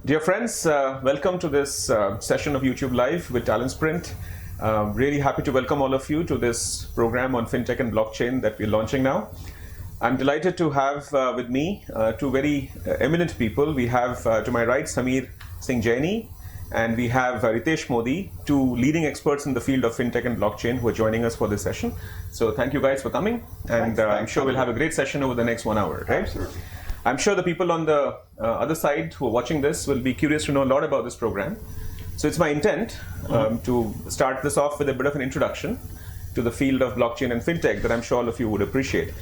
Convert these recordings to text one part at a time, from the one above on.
Dear friends, welcome to this session of YouTube Live with Talent Sprint. Really happy to welcome all of you to this program on fintech and blockchain that we're launching now. I'm delighted to have with me two very eminent people. We have to my right Sameer Singh Jaini, and we have Ritesh Modi, two leading experts in the field of fintech and blockchain who are joining us for this session. So thank you guys for coming, and I'm sure we'll have a great session over the next 1 hour, right? Absolutely. I'm sure the people on the other side who are watching this will be curious to know a lot about this program. So it's my intent to start this off with a bit of an introduction to the field of blockchain and fintech that I'm sure all of you would appreciate.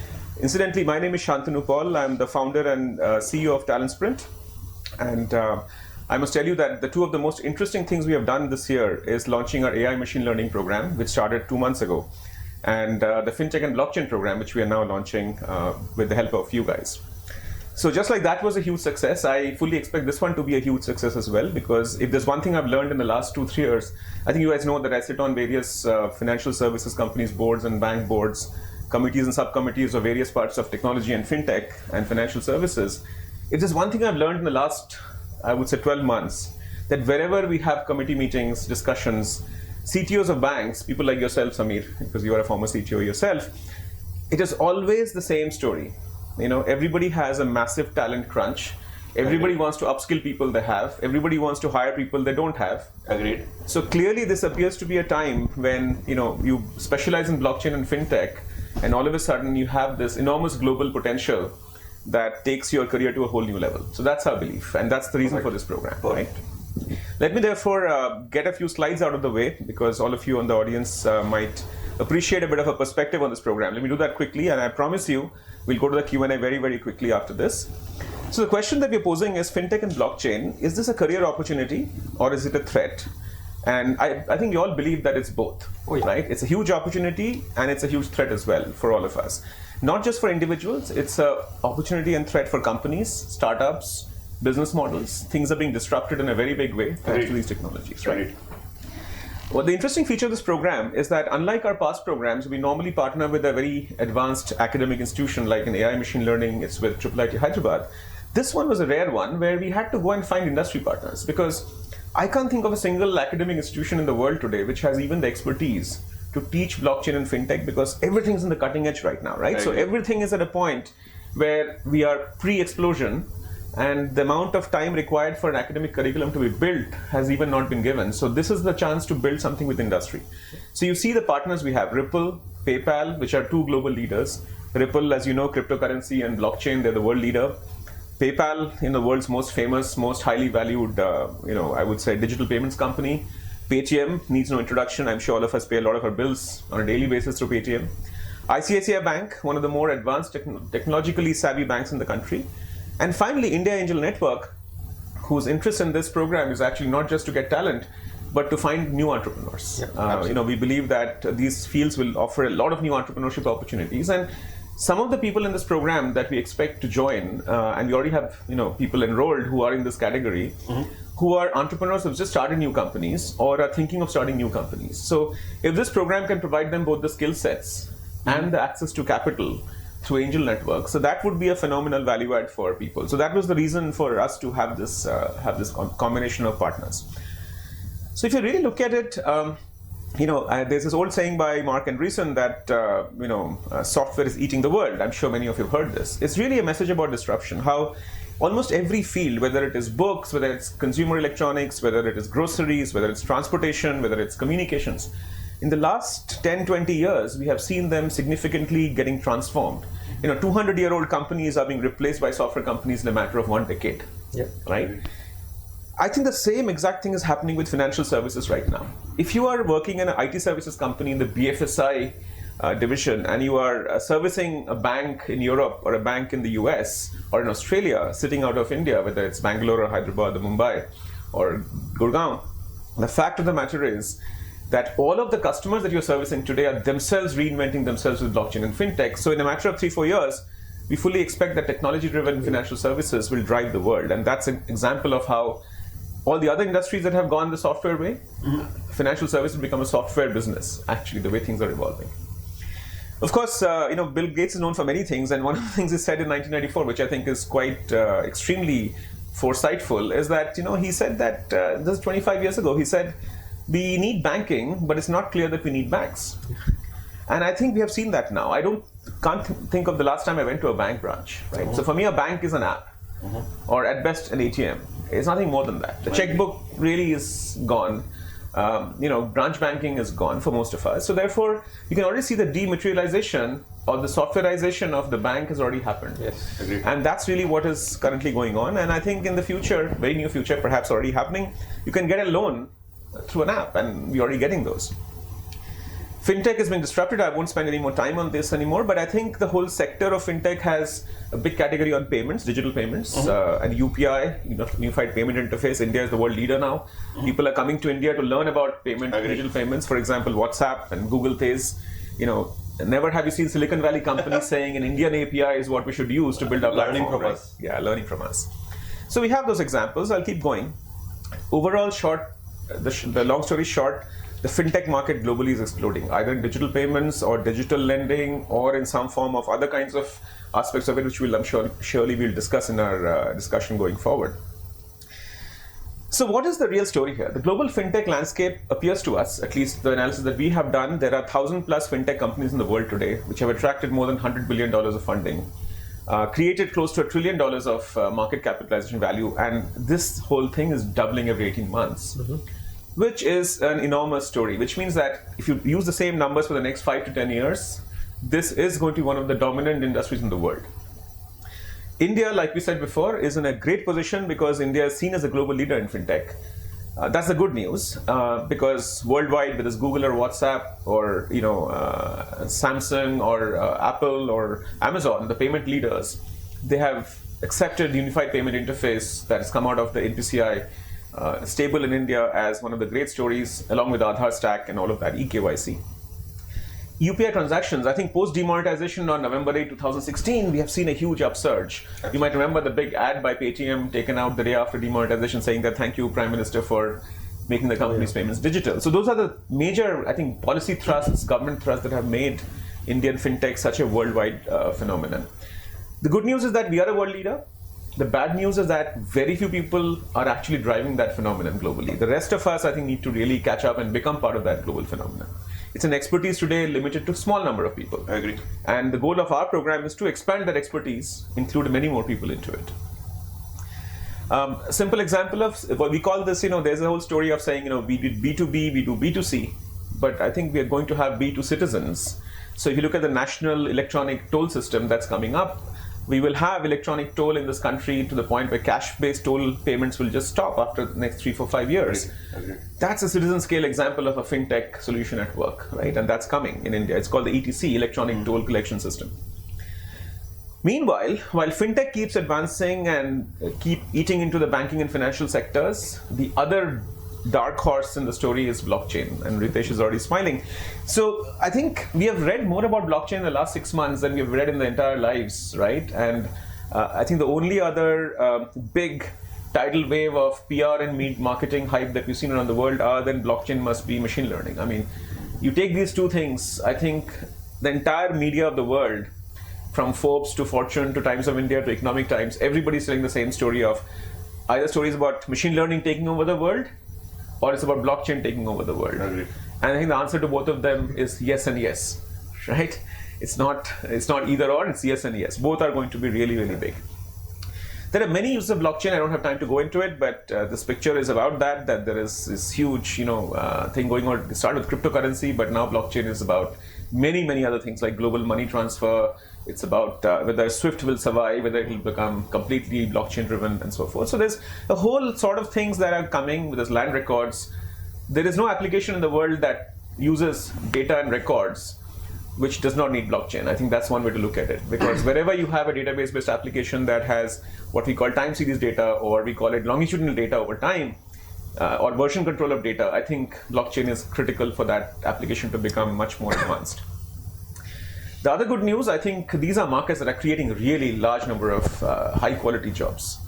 Incidentally, my name is Shantanu Paul. I'm the founder and CEO of Talent Sprint. And I must tell you that the two of the most interesting things we have done this year is launching our AI machine learning program, which started 2 months ago, and the fintech and blockchain program, which we are now launching with the help of you guys. So just like that was a huge success, I fully expect this one to be a huge success as well, because if there's one thing I've learned in the last 2-3 years, I think you guys know that I sit on various financial services companies boards and bank boards, committees and subcommittees of various parts of technology and fintech and financial services. If there's one thing I've learned in the last, I would say 12 months, that wherever we have committee meetings, discussions, CTOs of banks, people like yourself, Sameer, because you are a former CTO yourself, it is always the same story. You know, everybody has a massive talent crunch. Everybody wants to upskill people they have. Everybody wants to hire people they don't have. Agreed. So clearly this appears to be a time when, you specialize in blockchain and fintech, and all of a sudden you have this enormous global potential that takes your career to a whole new level. So that's our belief, and that's the reason for this program, right? Let me therefore get a few slides out of the way, because all of you on the audience might appreciate a bit of a perspective on this program. Let me do that quickly, and I promise you we'll go to the Q&A very, very quickly after this. So the question that we're posing is, fintech and blockchain, is this a career opportunity or is it a threat? And I think we all believe that it's both, right? It's a huge opportunity and it's a huge threat as well for all of us. Not just for individuals, it's an opportunity and threat for companies, startups, business models. Things are being disrupted in a very big way thanks to these technologies, right? Well, the interesting feature of this program is that unlike our past programs, we normally partner with a very advanced academic institution like in AI machine learning, it's with IIIT Hyderabad. This one was a rare one where we had to go and find industry partners, because I can't think of a single academic institution in the world today which has even the expertise to teach blockchain and fintech, because everything's in the cutting edge right now, right? So everything is at a point where we are pre-explosion, and the amount of time required for an academic curriculum to be built has even not been given. So this is the chance to build something with industry. So you see the partners we have: Ripple, PayPal, which are two global leaders. Ripple, as you know, cryptocurrency and blockchain, they're the world leader. PayPal, the world's most famous, most highly valued, I would say digital payments company. Paytm needs no introduction. I'm sure all of us pay a lot of our bills on a daily basis through Paytm. ICICI Bank, one of the more advanced technologically savvy banks in the country. And finally, India Angel Network, whose interest in this program is actually not just to get talent, but to find new entrepreneurs. We believe that these fields will offer a lot of new entrepreneurship opportunities. And some of the people in this program that we expect to join, and we already have people enrolled who are in this category, who are entrepreneurs who have just started new companies or are thinking of starting new companies. So if this program can provide them both the skill sets and the access to capital through Angel Network, so that would be a phenomenal value add for people. So that was the reason for us to have this combination of partners. So if you really look at it, there's this old saying by Mark Andreessen that software is eating the world. I'm sure many of you have heard this. It's really a message about disruption. How almost every field, whether it is books, whether it's consumer electronics, whether it is groceries, whether it's transportation, whether it's communications, in the last 10-20 years, we have seen them significantly getting transformed. 200-year-old companies are being replaced by software companies in a matter of 1 decade, right? I think the same exact thing is happening with financial services right now. If you are working in an IT services company in the BFSI division, and you are servicing a bank in Europe or a bank in the US or in Australia, sitting out of India, whether it's Bangalore or Hyderabad or Mumbai or Gurgaon, the fact of the matter is that all of the customers that you're servicing today are themselves reinventing themselves with blockchain and fintech. So in a matter of 3-4 years, we fully expect that technology-driven financial services will drive the world. And that's an example of how all the other industries that have gone the software way, financial services become a software business, actually, the way things are evolving. Of course, Bill Gates is known for many things, and one of the things he said in 1994, which I think is quite extremely foresightful is that, he said that, this is 25 years ago, he said, we need banking, but it's not clear that we need banks. And I think we have seen that now. Can't think of the last time I went to a bank branch, right? So for me, a bank is an app, or at best an ATM. It's nothing more than that. The checkbook really is gone. Branch banking is gone for most of us. So therefore, you can already see the dematerialization or the softwareization of the bank has already happened. Yes, agreed. And that's really what is currently going on. And I think in the future, very near future, perhaps already happening, you can get a loan through an app, and we're already getting those. Fintech is being disrupted. I won't spend any more time on this anymore, but I think the whole sector of fintech has a big category on payments, digital payments, and UPI, Unified Payment Interface. India is the world leader now. People are coming to India to learn about digital payments. For example, WhatsApp and Google Pays. Never have you seen Silicon Valley companies saying an Indian API is what we should use to build our platform. Learning from us. Yeah, learning from us. So we have those examples. I'll keep going. Overall, the long story short, the fintech market globally is exploding, either in digital payments or digital lending or in some form of other kinds of aspects of it, which surely we'll discuss in our discussion going forward. So what is the real story here? The global fintech landscape appears to us, at least the analysis that we have done, there are 1,000+ fintech companies in the world today, which have attracted more than $100 billion of funding, created close to $1 trillion of market capitalization value, and this whole thing is doubling every 18 months. Which is an enormous story, which means that if you use the same numbers for the next 5 to 10 years, this is going to be one of the dominant industries in the world. India, like we said before, is in a great position because India is seen as a global leader in fintech. That's the good news, because worldwide, whether it's Google or WhatsApp or Samsung or Apple or Amazon, the payment leaders, they have accepted unified payment interface that has come out of the NPCI stable in India as one of the great stories, along with Aadhaar stack and all of that, eKYC. UPI transactions, I think post demonetization on November 8, 2016, we have seen a huge upsurge. You might remember the big ad by Paytm taken out the day after demonetization saying that thank you, Prime Minister, for making the company's payments digital. So those are the major, I think, policy thrusts, government thrusts that have made Indian fintech such a worldwide phenomenon. The good news is that we are a world leader. The bad news is that very few people are actually driving that phenomenon globally. The rest of us, I think, need to really catch up and become part of that global phenomenon. It's an expertise today limited to a small number of people. I agree. And the goal of our program is to expand that expertise, include many more people into it. A simple example of what we call this, there's a whole story of saying, we did B2B, we do B2C, but I think we are going to have B2 citizens. So if you look at the national electronic toll system that's coming up, we will have electronic toll in this country to the point where cash-based toll payments will just stop after the next 3, 4, 5 years. Agreed. That's a citizen-scale example of a fintech solution at work, right? And that's coming in India. It's called the ETC, Electronic Toll Collection System. Meanwhile, while fintech keeps advancing and keep eating into the banking and financial sectors, the other dark horse in the story is blockchain, and Ritesh is already smiling. So I think we have read more about blockchain in the last 6 months than we've read in the entire lives, right? And I think the only other big tidal wave of PR and marketing hype that we've seen around the world other than blockchain must be machine learning. I mean, you take these two things, I think the entire media of the world, from Forbes to Fortune to Times of India to Economic Times, everybody's telling the same story of either stories about machine learning taking over the world, or it's about blockchain taking over the world. Agreed. And I think the answer to both of them is yes and yes, right? It's not either or, it's yes and yes. Both are going to be really, really big. There are many uses of blockchain. I don't have time to go into it, but this picture is about that there is this huge, thing going on. It started with cryptocurrency, but now blockchain is about many, many other things like global money transfer. It's about whether SWIFT will survive, whether it will become completely blockchain driven and so forth. So there's a whole sort of things that are coming with this land records. There is no application in the world that uses data and records which does not need blockchain. I think that's one way to look at it, because wherever you have a database-based application that has what we call time series data, or we call it longitudinal data over time, or version control of data, I think blockchain is critical for that application to become much more advanced. The other good news, I think these are markets that are creating a really large number of high-quality jobs.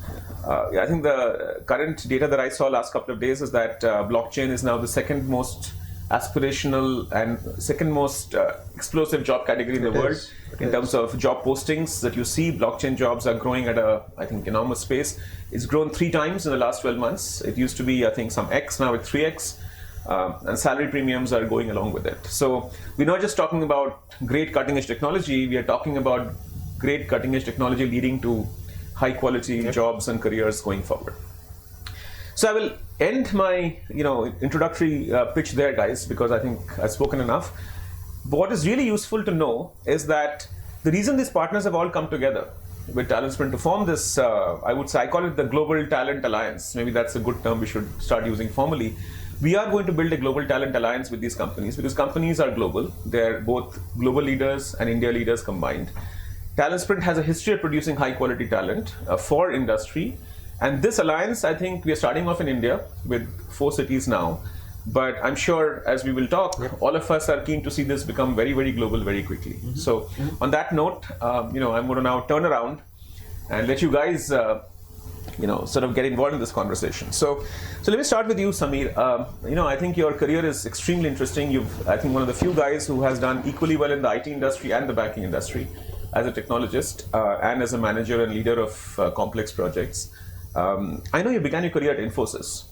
I think the current data that I saw last couple of days is that blockchain is now the second most aspirational and second most explosive job category in the world in terms of job postings that you see. Blockchain jobs are growing at a, I think, enormous pace. It's grown 3 times in the last 12 months. It used to be, I think, some X, now it's 3X. And salary premiums are going along with it. So we're not just talking about great cutting edge technology, we are talking about great cutting edge technology leading to high quality jobs and careers going forward. So I will end my introductory pitch there, guys, because I think I've spoken enough. But what is really useful to know is that the reason these partners have all come together with TalentSprint to form this, I call it the Global Talent Alliance. Maybe that's a good term we should start using formally. We are going to build a global talent alliance with these companies because companies are global. They're both global leaders and India leaders combined. TalentSprint has a history of producing high quality talent for industry. And this alliance, I think we are starting off in India with 4 cities now. But I'm sure as we will talk, all of us are keen to see this become very, very global very quickly. So on that note, I'm going to now turn around and let you guys sort of get involved in this conversation. So let me start with you, Samir. I think your career is extremely interesting. I think, one of the few guys who has done equally well in the IT industry and the banking industry as a technologist and as a manager and leader of complex projects. I know you began your career at Infosys.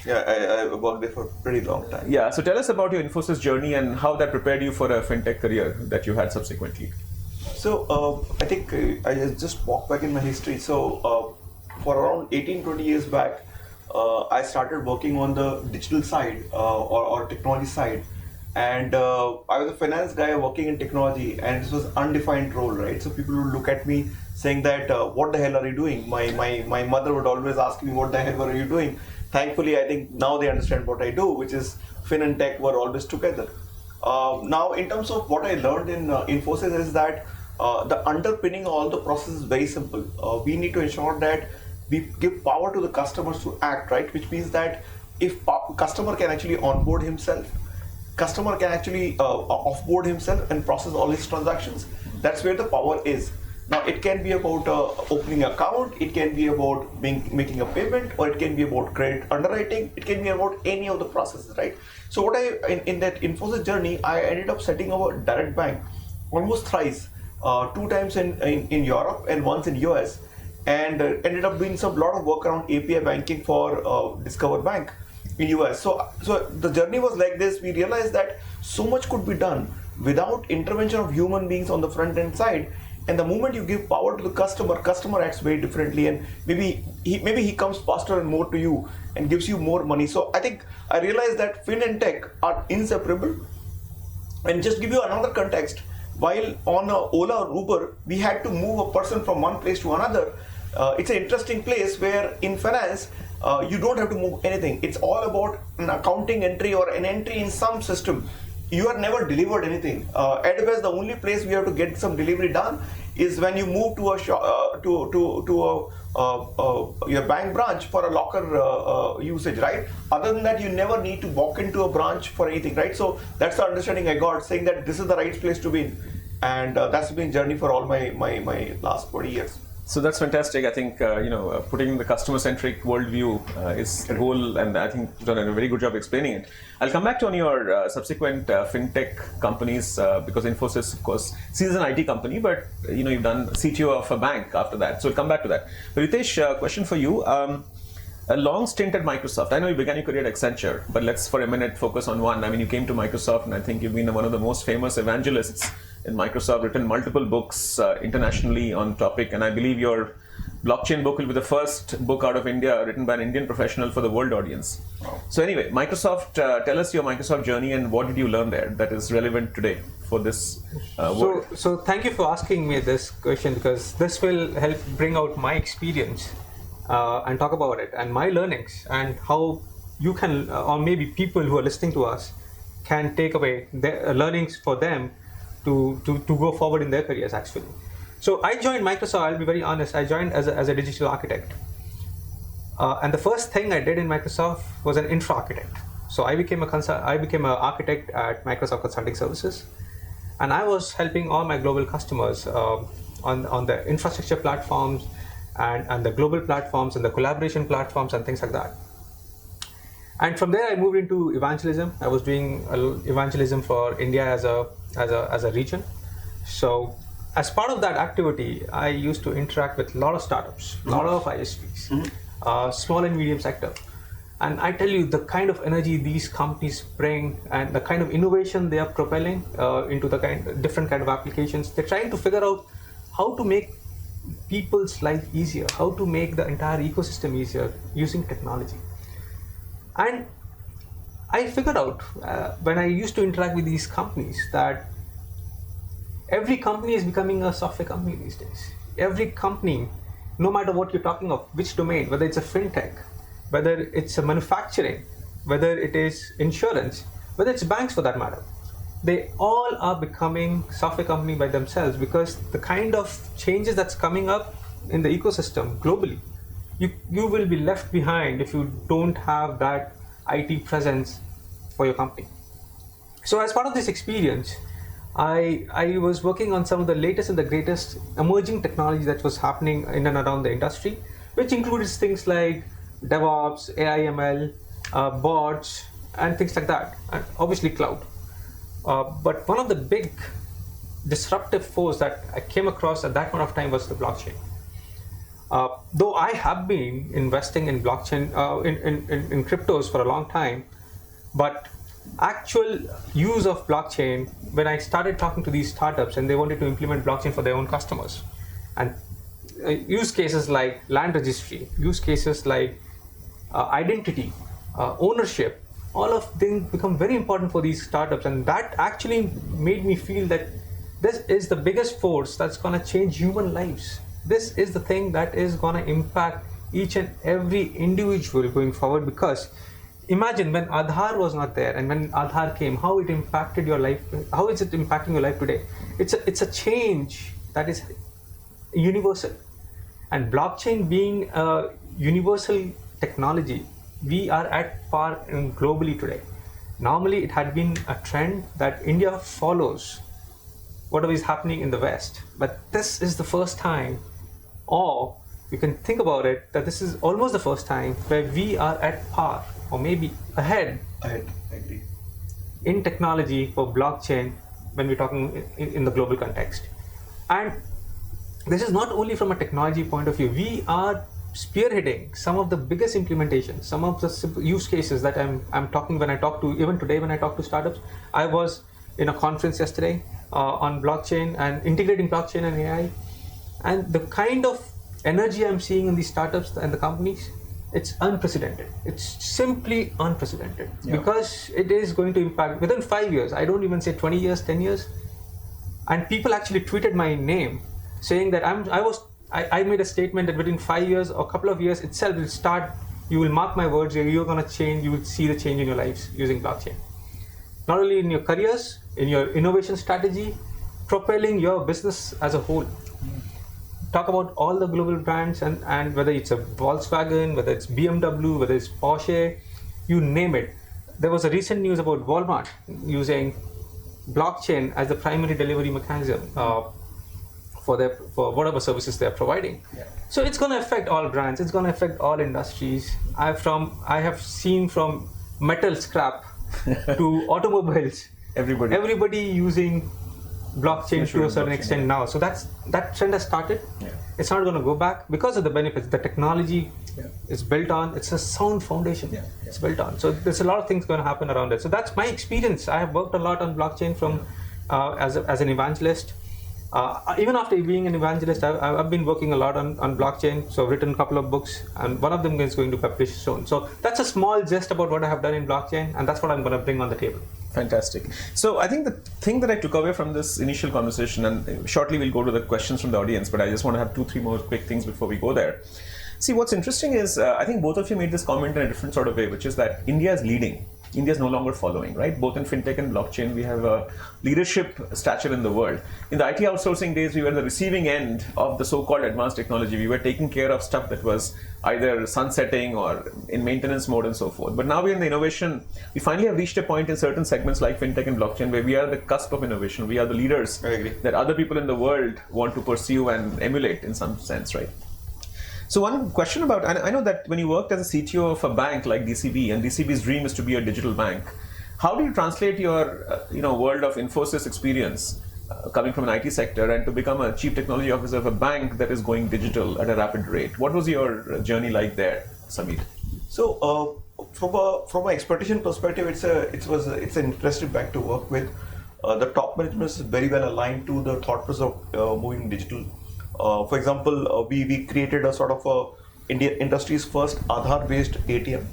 Yeah, I worked there for a pretty long time. Yeah, so tell us about your Infosys journey and how that prepared you for a fintech career that you had subsequently. So I think I just walked back in my history. So for around 18-20 years back, I started working on the digital side or technology side. And I was a finance guy working in technology, and this was undefined role, right? So people would look at me saying that, what the hell are you doing? My mother would always ask me, what the hell are you doing? Thankfully, I think now they understand what I do, which is fin and tech were always together. Now, in terms of what I learned in Infosys is that the underpinning of all the process is very simple. We need to ensure that we give power to the customers to act, right? Which means that if customer can actually onboard himself, customer can actually offboard himself and process all his transactions. That's where the power is. Now, it can be about opening an account, it can be about making a payment, or it can be about credit underwriting, it can be about any of the processes, right? So what in that Infosys journey, I ended up setting up a direct bank almost thrice, 2 times in Europe and once in US, and ended up doing lot of work around API banking for Discover Bank in US. So the journey was like this. We realized that so much could be done without intervention of human beings on the front end side. And the moment you give power to the customer acts very differently, and maybe he comes faster and more to you and gives you more money. So I think I realized that fin and tech are inseparable. And just give you another context, while on Ola or Uber, we had to move a person from one place to another. It's an interesting place where in finance, you don't have to move anything. It's all about an accounting entry or an entry in some system. You are never delivered anything. At best, the only place we have to get some delivery done is when you move to a your bank branch for a locker usage, right? Other than that, you never need to walk into a branch for anything, right? So that's the understanding I got, saying that this is the right place to be in, and that's been journey for all my last 40 years. So that's fantastic. I think putting the customer-centric worldview is the goal, and I think you've done a very good job explaining it. I'll come back to on your subsequent fintech companies because Infosys, of course, sees an IT company, but you've done CTO of a bank after that. So we'll come back to that. But Ritesh, question for you. A long stint at Microsoft. I know you began your career at Accenture, but let's for a minute focus on one. I mean, you came to Microsoft, and I think you've been one of the most famous evangelists in Microsoft, written multiple books internationally on topic, and I believe your blockchain book will be the first book out of India written by an Indian professional for the world audience. Wow. So anyway, Microsoft, tell us your Microsoft journey and what did you learn there that is relevant today for this work? So thank you for asking me this question, because this will help bring out my experience and talk about it and my learnings, and how you can, or maybe people who are listening to us, can take away their learnings for them to go forward in their careers actually. So I joined Microsoft, I'll be very honest, I joined as a digital architect. And the first thing I did in Microsoft was an infra architect. So I became an architect at Microsoft Consulting Services. And I was helping all my global customers on the infrastructure platforms and the global platforms and the collaboration platforms and things like that. And from there, I moved into evangelism. I was doing evangelism for India as a region. So as part of that activity, I used to interact with a lot of startups, a lot of ISPs, small and medium sector. And I tell you, the kind of energy these companies bring and the kind of innovation they are propelling into the different kind of applications, they're trying to figure out how to make people's life easier, how to make the entire ecosystem easier using technology. And I figured out when I used to interact with these companies that every company is becoming a software company these days. Every company, no matter what you're talking of, which domain, whether it's a fintech, whether it's a manufacturing, whether it is insurance, whether it's banks for that matter, they all are becoming software company by themselves, because the kind of changes that's coming up in the ecosystem globally, you will be left behind if you don't have that IT presence for your company. So as part of this experience, I was working on some of the latest and the greatest emerging technology that was happening in and around the industry, which included things like DevOps, AI, ML, bots, and things like that, and obviously cloud. But one of the big disruptive force that I came across at that point of time was the blockchain. Though I have been investing in blockchain, in cryptos for a long time, but actual use of blockchain, when I started talking to these startups and they wanted to implement blockchain for their own customers, and use cases like land registry, use cases like identity, ownership, all of them become very important for these startups. And that actually made me feel that this is the biggest force that's going to change human lives. This is the thing that is going to impact each and every individual going forward. Because imagine when Aadhaar was not there, and when Aadhaar came, how it impacted your life. How is it impacting your life today? It's a change that is universal. And blockchain being a universal technology, we are at par globally today. Normally, it had been a trend that India follows whatever is happening in the West. But this is the first time, or you can think about it, that this is almost the first time where we are at par, or maybe ahead, I agree. in technology for blockchain when we're talking in the global context. And this is not only from a technology point of view. We are spearheading some of the biggest implementations, some of the use cases that I'm talking when I talk to, even today when I talk to startups. I was in a conference yesterday on blockchain and integrating blockchain and AI. And the kind of energy I'm seeing in these startups and the companies, it's unprecedented. It's simply unprecedented, because it is going to impact within 5 years. I don't even say 20 years, 10 years. And people actually tweeted my name saying that I made a statement that within 5 years or a couple of years itself will start, you will mark my words, you're going to change, you will see the change in your lives using blockchain. Not only in your careers, in your innovation strategy, propelling your business as a whole. Talk about all the global brands, and whether it's a Volkswagen, whether it's BMW, whether it's Porsche, you name it. There was a recent news about Walmart using blockchain as the primary delivery mechanism for whatever services they're providing. So it's going to affect all brands. It's going to affect all industries. I have seen from metal scrap to automobiles. Everybody using blockchain to a certain extent now. So that trend has started. It's not going to go back because of the benefits. The technology is built on. It's a sound foundation. It's built on. So there's a lot of things going to happen around it. So that's my experience. I have worked a lot on blockchain from as an evangelist. Even after being an evangelist, I've been working a lot on blockchain. So I've written a couple of books, and one of them is going to publish soon. So that's a small gist about what I have done in blockchain, and that's what I'm going to bring on the table. Fantastic. So I think the thing that I took away from this initial conversation, and shortly we'll go to the questions from the audience, but I just want to have 2-3 more quick things before we go there. See, what's interesting is I think both of you made this comment in a different sort of way, which is that India is leading. India is no longer following, right? Both in fintech and blockchain, we have a leadership stature in the world. In the IT outsourcing days, we were the receiving end of the so-called advanced technology. We were taking care of stuff that was either sunsetting or in maintenance mode and so forth. But now we're in the innovation. We finally have reached a point in certain segments like fintech and blockchain where we are the cusp of innovation. We are the leaders that other people in the world want to pursue and emulate in some sense, right? So one question about, I know that when you worked as a CTO of a bank like DCB, and DCB's dream is to be a digital bank, how do you translate your world of Infosys experience coming from an IT sector and to become a chief technology officer of a bank that is going digital at a rapid rate? What was your journey like there, Samir? So from an expectation perspective, it's an interesting bank to work with. The top management is very well aligned to the thought process of moving digital. For example, we created a sort of a industry's first Aadhaar-based ATM,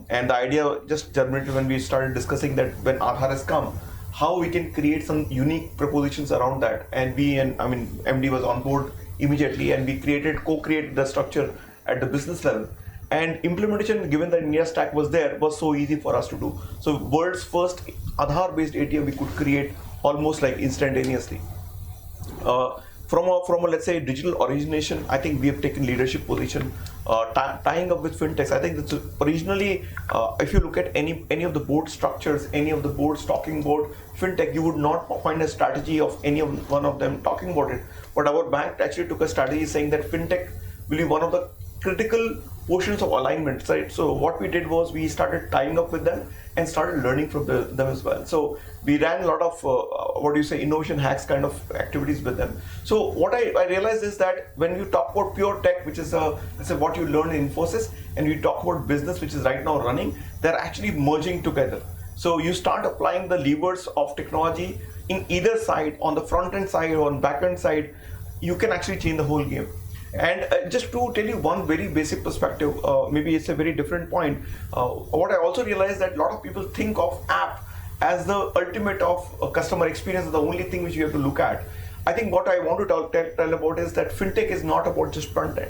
and the idea just germinated when we started discussing that when Aadhaar has come, how we can create some unique propositions around that. And MD was on board immediately, and we co-created the structure at the business level. And implementation, given that India stack was there, was so easy for us to do. So world's first Aadhaar-based ATM we could create almost like instantaneously. From a let's say digital origination, I think we have taken leadership position, tying up with fintechs. I think that's originally, if you look at any of the board structures, any of the boards talking about fintech, you would not find a strategy of one of them talking about it. But our bank actually took a strategy saying that fintech will be one of the critical portions of alignment, right? So what we did was we started tying up with them and started learning from them as well. So we ran a lot of innovation hacks kind of activities with them. So what I realized is that when you talk about pure tech, which is let's say what you learn in Infosys, and we talk about business, which is right now running, they're actually merging together. So you start applying the levers of technology in either side, on the front end side or on back end side, you can actually change the whole game. And just to tell you one very basic perspective, maybe it's a very different point. What I also realized that a lot of people think of app as the ultimate of customer experience, the only thing which you have to look at. I think what I want to tell about is that fintech is not about just front end.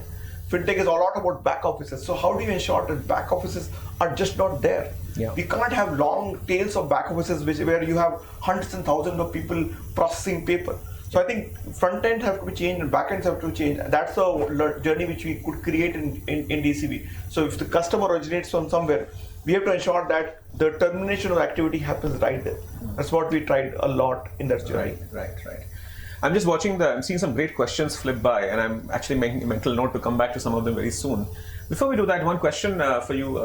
Fintech is a lot about back offices. So how do you ensure that back offices are just not there? Yeah. We can't have long tails of back offices where you have hundreds and thousands of people processing paper. So I think front end have to be changed and back ends have to change. That's the journey which we could create in DCB. So if the customer originates from somewhere, we have to ensure that the termination of activity happens right there. That's what we tried a lot in that journey. Right. I'm just I'm seeing some great questions flip by, and I'm actually making a mental note to come back to some of them very soon. Before we do that, one question for you,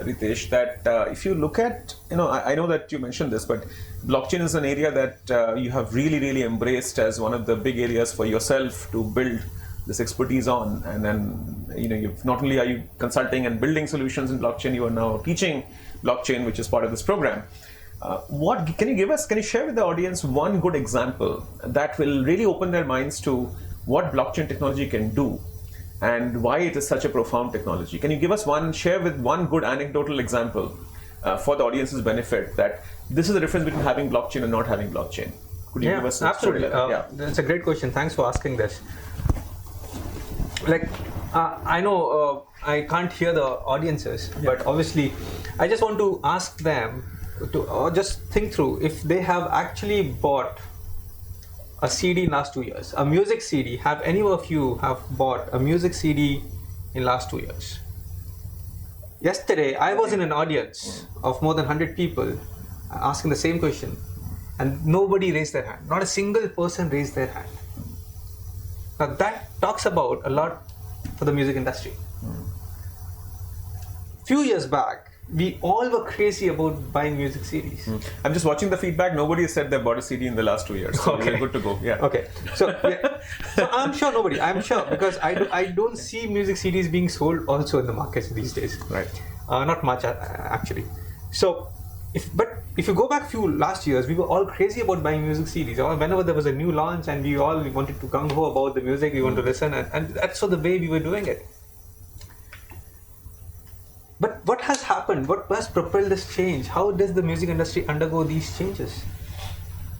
Ritesh, that if you look at, I know that you mentioned this, but blockchain is an area that you have really embraced as one of the big areas for yourself to build this expertise on. And then, you've not only are you consulting and building solutions in blockchain, you are now teaching blockchain, which is part of this program. Can you share with the audience one good example that will really open their minds to what blockchain technology can do and why it is such a profound technology? Can you share with one good anecdotal example for the audience's benefit, that this is the difference between having blockchain and not having blockchain? Could you give us absolutely. That's a great question. Thanks for asking this. I know I can't hear the audiences, but obviously I just want to ask them to just think through if they have actually bought a CD in last 2 years, a music CD. Have any of you have bought a music CD in last 2 years? Yesterday, I was in an audience of more than 100 people asking the same question, and nobody raised their hand. Not a single person raised their hand. Now that talks about a lot for the music industry. Few years back, we all were crazy about buying music CDs. I'm just watching the feedback. Nobody has said they bought a CD in the last 2 years. So we're good to go. Yeah. Okay. So I'm sure nobody. I'm sure, because I don't see music CDs being sold also in the markets these days. Right. Not much actually. So if you go back few last years, we were all crazy about buying music CDs. Or whenever there was a new launch and we wanted to gung ho about the music, we wanted to listen, and that's the way we were doing it. But what has happened? What has propelled this change? How does the music industry undergo these changes?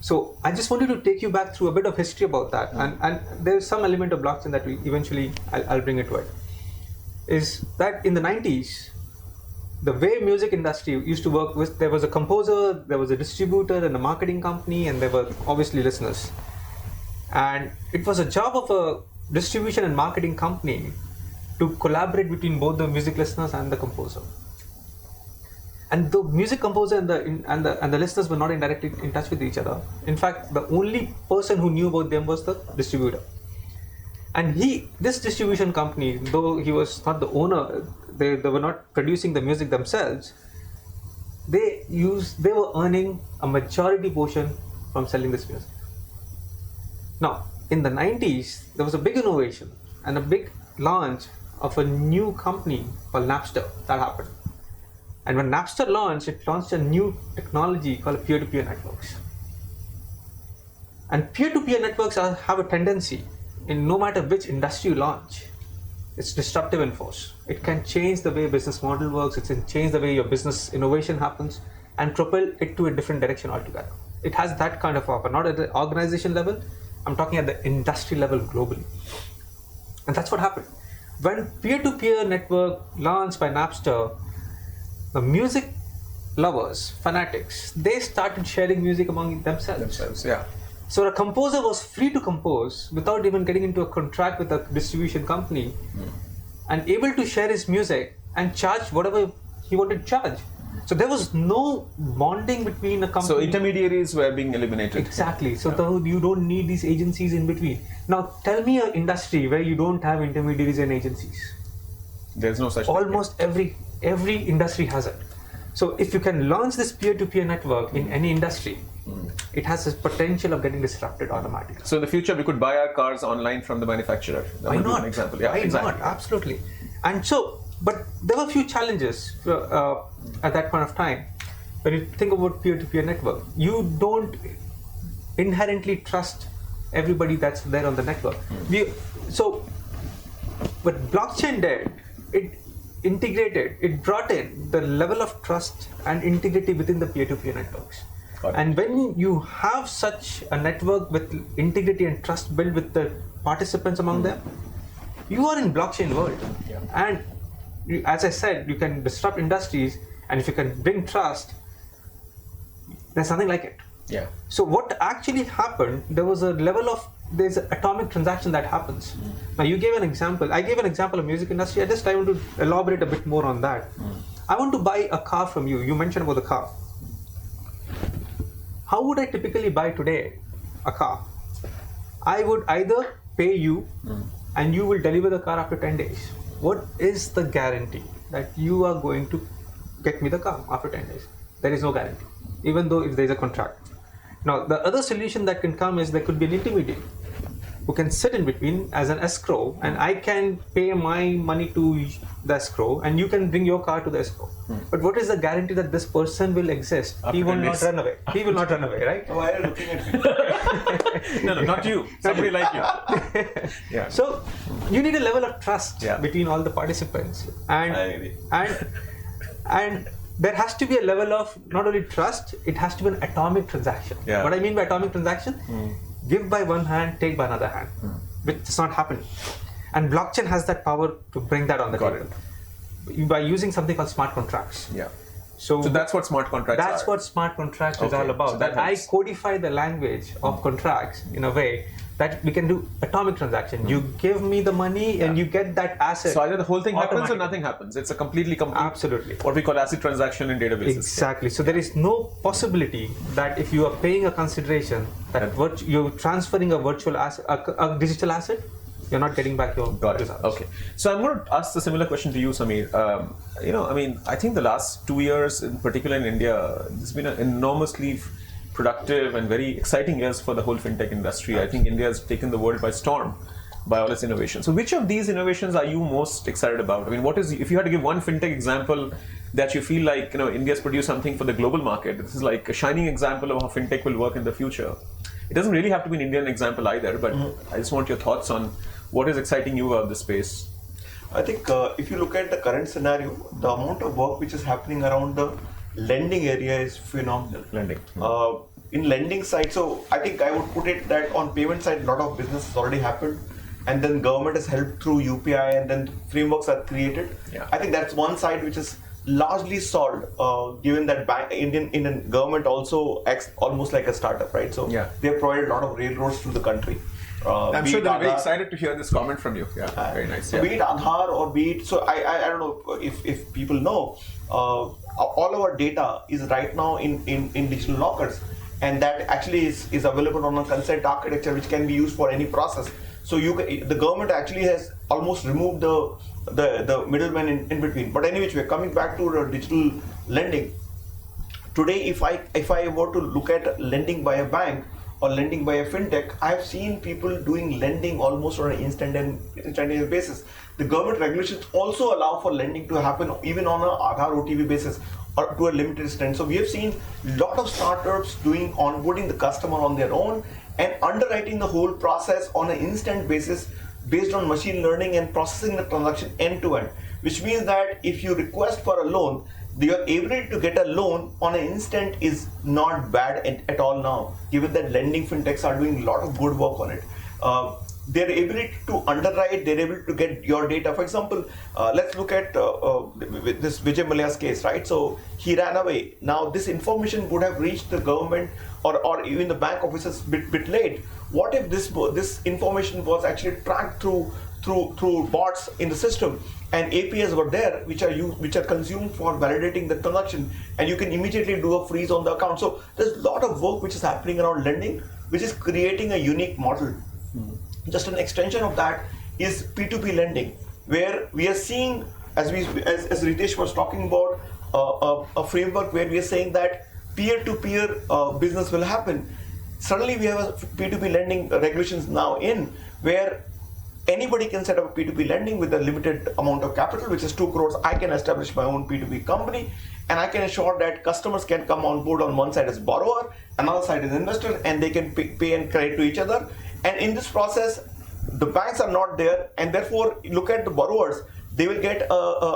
So I just wanted to take you back through a bit of history about that, and there's some element of blockchain that I'll bring it to it. Is that in the 90s, the way music industry used to work was there was a composer, there was a distributor and a marketing company, and there were obviously listeners. And it was a job of a distribution and marketing company to collaborate between both the music listeners and the composer. And the music composer and the listeners were not directly in touch with each other. In fact, the only person who knew about them was the distributor. And this distribution company, though he was not the owner, they were not producing the music themselves. They were earning a majority portion from selling this music. Now, in the 90s, there was a big innovation and a big launch of a new company called Napster that happened. And when Napster launched, it launched a new technology called peer-to-peer networks. And peer-to-peer networks have a tendency, in no matter which industry you launch, it's disruptive in force. It can change the way business model works, it can change the way your business innovation happens, and propel it to a different direction altogether. It has that kind of offer, not at the organization level, I'm talking at the industry level globally. And that's what happened. When peer-to-peer network launched by Napster, the music lovers, fanatics, they started sharing music among themselves. Yeah. So a composer was free to compose without even getting into a contract with a distribution company and able to share his music and charge whatever he wanted to charge. So there was no bonding between a company. So intermediaries were being eliminated. Exactly. So you don't need these agencies in between. Now tell me an industry where you don't have intermediaries and agencies. There's no such Almost every industry has it. So if you can launch this peer-to-peer network in any industry, it has this potential of getting disrupted automatically. So in the future, we could buy our cars online from the manufacturer. That Why would be not? an example. Yeah, Why exactly. not? Absolutely. And so, but there were a few challenges at that point of time. When you think about peer-to-peer network, you don't inherently trust everybody that's there on the network. So what blockchain did, it integrated, it brought in the level of trust and integrity within the peer-to-peer networks. And when you have such a network with integrity and trust built with the participants among them, you are in blockchain world. Yeah. And as I said, you can disrupt industries, and if you can bring trust, there's nothing like it. Yeah. So what actually happened, there's an atomic transaction that happens. Now you gave an example. I gave an example of music industry. I want to elaborate a bit more on that. I want to buy a car from you. You mentioned about the car. How would I typically buy today a car? I would either pay you and you will deliver the car after 10 days. What is the guarantee that you are going to get me the car after 10 days? There is no guarantee, even though if there is a contract. Now, the other solution that can come is there could be an intermediary who can sit in between as an escrow, and I can pay my money to the escrow and you can bring your car to the escrow. But what is the guarantee that this person will exist? After He will 10 not days. run away. He will not run away, right? Why are you looking at me? No, not you. Somebody like you. Yeah. So you need a level of trust Yeah. between all the participants, I agree. and there has to be a level of not only trust, it has to be an atomic transaction. Yeah. What I mean by atomic transaction, give by one hand, take by another hand, which is not happening. And blockchain has that power to bring that on the Got table by using something called smart contracts. Yeah. So that's what smart contracts That's are. what smart contracts is Okay, all about. so that that I helps. codify the language of contracts in a way that we can do atomic transaction. You give me the money and you get that asset. So either the whole thing happens or automatically. nothing happens. It's a complete Absolutely. what we call acid transaction in databases. Exactly. So there is no possibility that if you are paying a consideration that you're transferring a virtual asset, a digital asset, you're not getting back your Got it. results. Okay. So I'm going to ask a similar question to you, Samir. I think the last 2 years, in particular in India, it's been an enormously productive and very exciting years for the whole fintech industry. I think India has taken the world by storm by all its innovations. So which of these innovations are you most excited about? I mean, if you had to give one fintech example that you feel like, India's produced something for the global market, this is like a shining example of how fintech will work in the future. It doesn't really have to be an Indian example either, but I just want your thoughts on what is exciting you about this space. I think if you look at the current scenario, the amount of work which is happening around the lending area is phenomenal. Lending. In lending side, so I think I would put it that on payment side, a lot of business has already happened, and then government has helped through UPI, and then frameworks are created. Yeah. I think that's one side which is largely solved, given that Indian government also acts almost like a startup, right? So Yeah. they have provided a lot of railroads to the country. I'm be sure it they're very Aadhaar- excited to hear this comment from you. Yeah, very nice. So Yeah. be it Aadhaar or be it, so I don't know if people know, all our data is right now in digital lockers, and that actually is available on a consent architecture which can be used for any process. So the government actually has almost removed the middleman in between. But anyway, we're coming back to the digital lending. Today, if I were to look at lending by a bank or lending by a fintech, I've seen people doing lending almost on an instantaneous basis. The government regulations also allow for lending to happen even on a Aadhaar OTP basis or to a limited extent. So we have seen a lot of startups doing onboarding the customer on their own and underwriting the whole process on an instant basis based on machine learning and processing the transaction end to end, which means that if you request for a loan, your ability to get a loan on an instant is not bad at all now, given that lending fintechs are doing a lot of good work on it. Their ability to underwrite, their ability to get your data. For example, let's look at this Vijay Mallya's case, right? So he ran away. Now this information would have reached the government or even the bank officers bit late. What if this information was actually tracked through bots in the system, and APIs were there which are consumed for validating the transaction, and you can immediately do a freeze on the account. So there's a lot of work which is happening around lending, which is creating a unique model. Just an extension of that is P2P lending, where we are seeing, as Ritesh was talking about, a framework where we are saying that peer-to-peer business will happen. Suddenly we have a P2P lending regulations now in where anybody can set up a P2P lending with a limited amount of capital, which is 2 crores. I can establish my own P2P company, and I can ensure that customers can come on board on one side as borrower, another side as investor, and they can pay and credit to each other. And in this process, the banks are not there, and therefore look at the borrowers, they will get a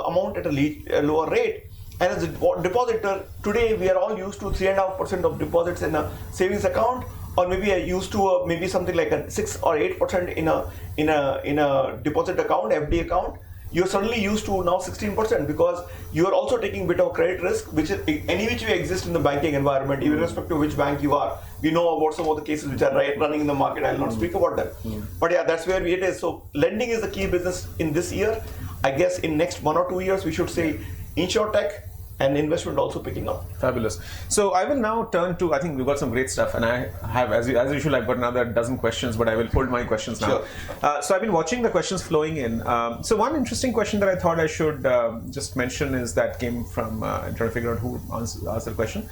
amount at a lower rate. And as a depositor, today we are all used to 3.5% of deposits in a savings account, or maybe I used to maybe something like a 6 or 8% in a deposit account, FD account. You're suddenly used to now 16% because you are also taking a bit of credit risk, which is any which way exists in the banking environment, irrespective of which bank you are. We know about some of the cases which are running in the market. I'll not speak about them. But yeah, that's where it is. So lending is the key business in this year. I guess in next 1 or 2 years, we should say InsurTech and investment also picking up. Fabulous. So I will now turn to, I think we've got some great stuff, and I have, as usual, I've got another dozen questions, but I will hold my questions now. Sure. So I've been watching the questions flowing in. So one interesting question that I thought I should just mention is that came from, I'm trying to figure out who asked the question.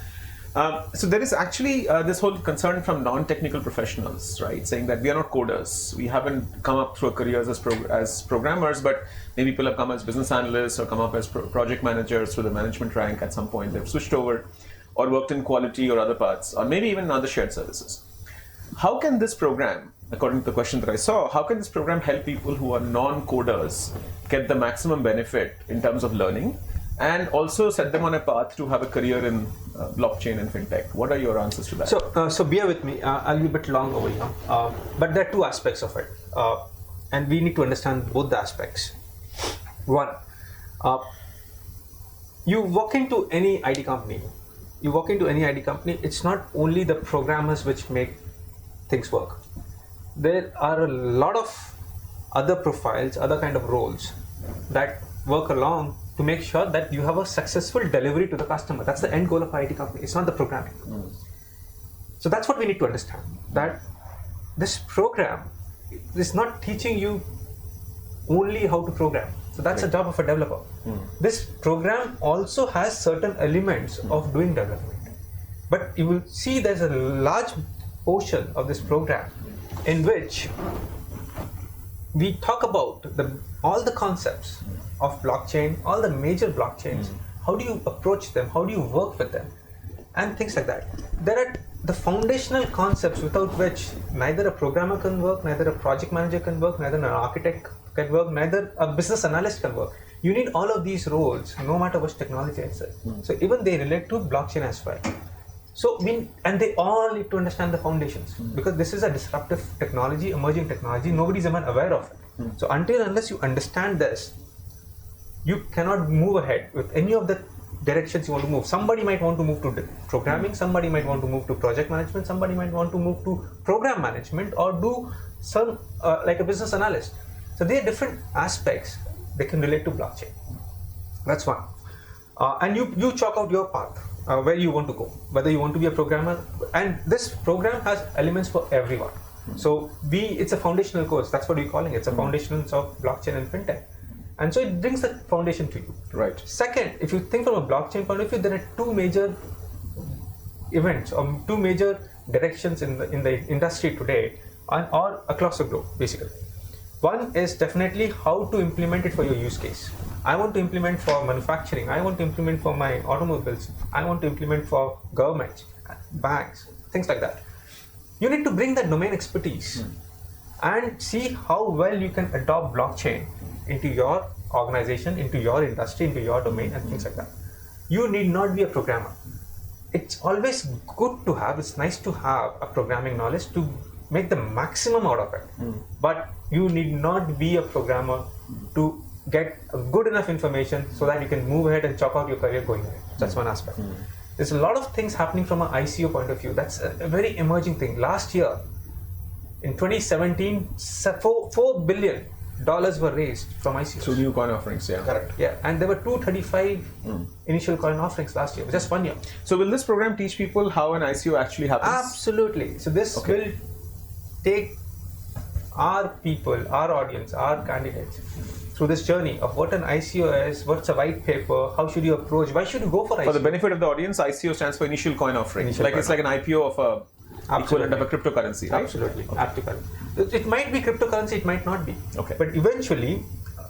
So there is actually this whole concern from non-technical professionals, right? Saying that we are not coders. We haven't come up through our careers as programmers, but maybe people have come as business analysts or come up as project managers through the management rank at some point. They've switched over or worked in quality or other parts, or maybe even other shared services. How can this program, according to the question that I saw, how can this program help people who are non-coders get the maximum benefit in terms of learning, and also set them on a path to have a career in blockchain and fintech? What are your answers to that? So bear with me. I'll be a bit long over here, but there are 2 aspects of it, and we need to understand both the aspects. One, you walk into any IT company. It's not only the programmers which make things work. There are a lot of other profiles, other kind of roles that work along to make sure that you have a successful delivery to the customer. That's the end goal of IT company. It's not the programming. So that's what we need to understand, that this program is not teaching you only how to program. So that's the job of a developer. This program also has certain elements of doing development. But you will see there's a large portion of this program in which we talk about all the concepts of blockchain, all the major blockchains. How do you approach them? How do you work with them? And things like that. There are the foundational concepts without which neither a programmer can work, neither a project manager can work, neither an architect can work, neither a business analyst can work. You need all of these roles, no matter which technology it is. So even they relate to blockchain as well. So and they all need to understand the foundations, because this is a disruptive technology, emerging technology. Nobody's even aware of it. So unless you understand this, you cannot move ahead with any of the directions you want to move. Somebody might want to move to programming, somebody might want to move to project management, somebody might want to move to program management, or do some like a business analyst. So there are different aspects they can relate to blockchain. That's one. And you chalk out your path, where you want to go, whether you want to be a programmer. And this program has elements for everyone. So it's a foundational course. That's what we're calling it. It's a foundations of blockchain and fintech. And so it brings the foundation to you. Right. Second, if you think from a blockchain point of view, there are two major events or two major directions in the industry today or across the globe, basically. One is definitely how to implement it for your use case. I want to implement for manufacturing. I want to implement for my automobiles. I want to implement for governments, banks, things like that. You need to bring that domain expertise and see how well you can adopt blockchain into your organization, into your industry, into your domain, and things like that. You need not be a programmer. It's always good to have, it's nice to have a programming knowledge to make the maximum out of it. But you need not be a programmer to get a good enough information so that you can move ahead and chop out your career going ahead. That's one aspect. There's a lot of things happening from an ICO point of view. That's a very emerging thing. Last year, in 2017, $4 billion were raised from ICOs. So new coin offerings, yeah. Correct. Yeah, and there were 235 initial coin offerings last year, just 1 year. So will this program teach people how an ICO actually happens? Absolutely. So this will take our people, our audience, our candidates through this journey of what an ICO is, what's a white paper, how should you approach, why should you go for ICO? For the benefit of the audience, ICO stands for initial coin offering. It's like an IPO of a equivalent of a cryptocurrency, right? Absolutely. Okay. It might be cryptocurrency, it might not be. Okay. But eventually,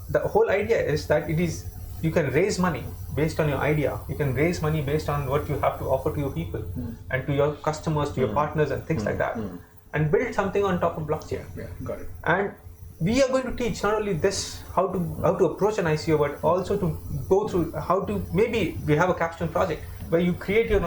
the whole idea is that you can raise money based on your idea. You can raise money based on what you have to offer to your people and to your customers, to your partners and things like that. And build something on top of blockchain. Yeah, got it. And we are going to teach not only this, how to approach an ICO, but also to go through how to, maybe we have a capstone project where you create your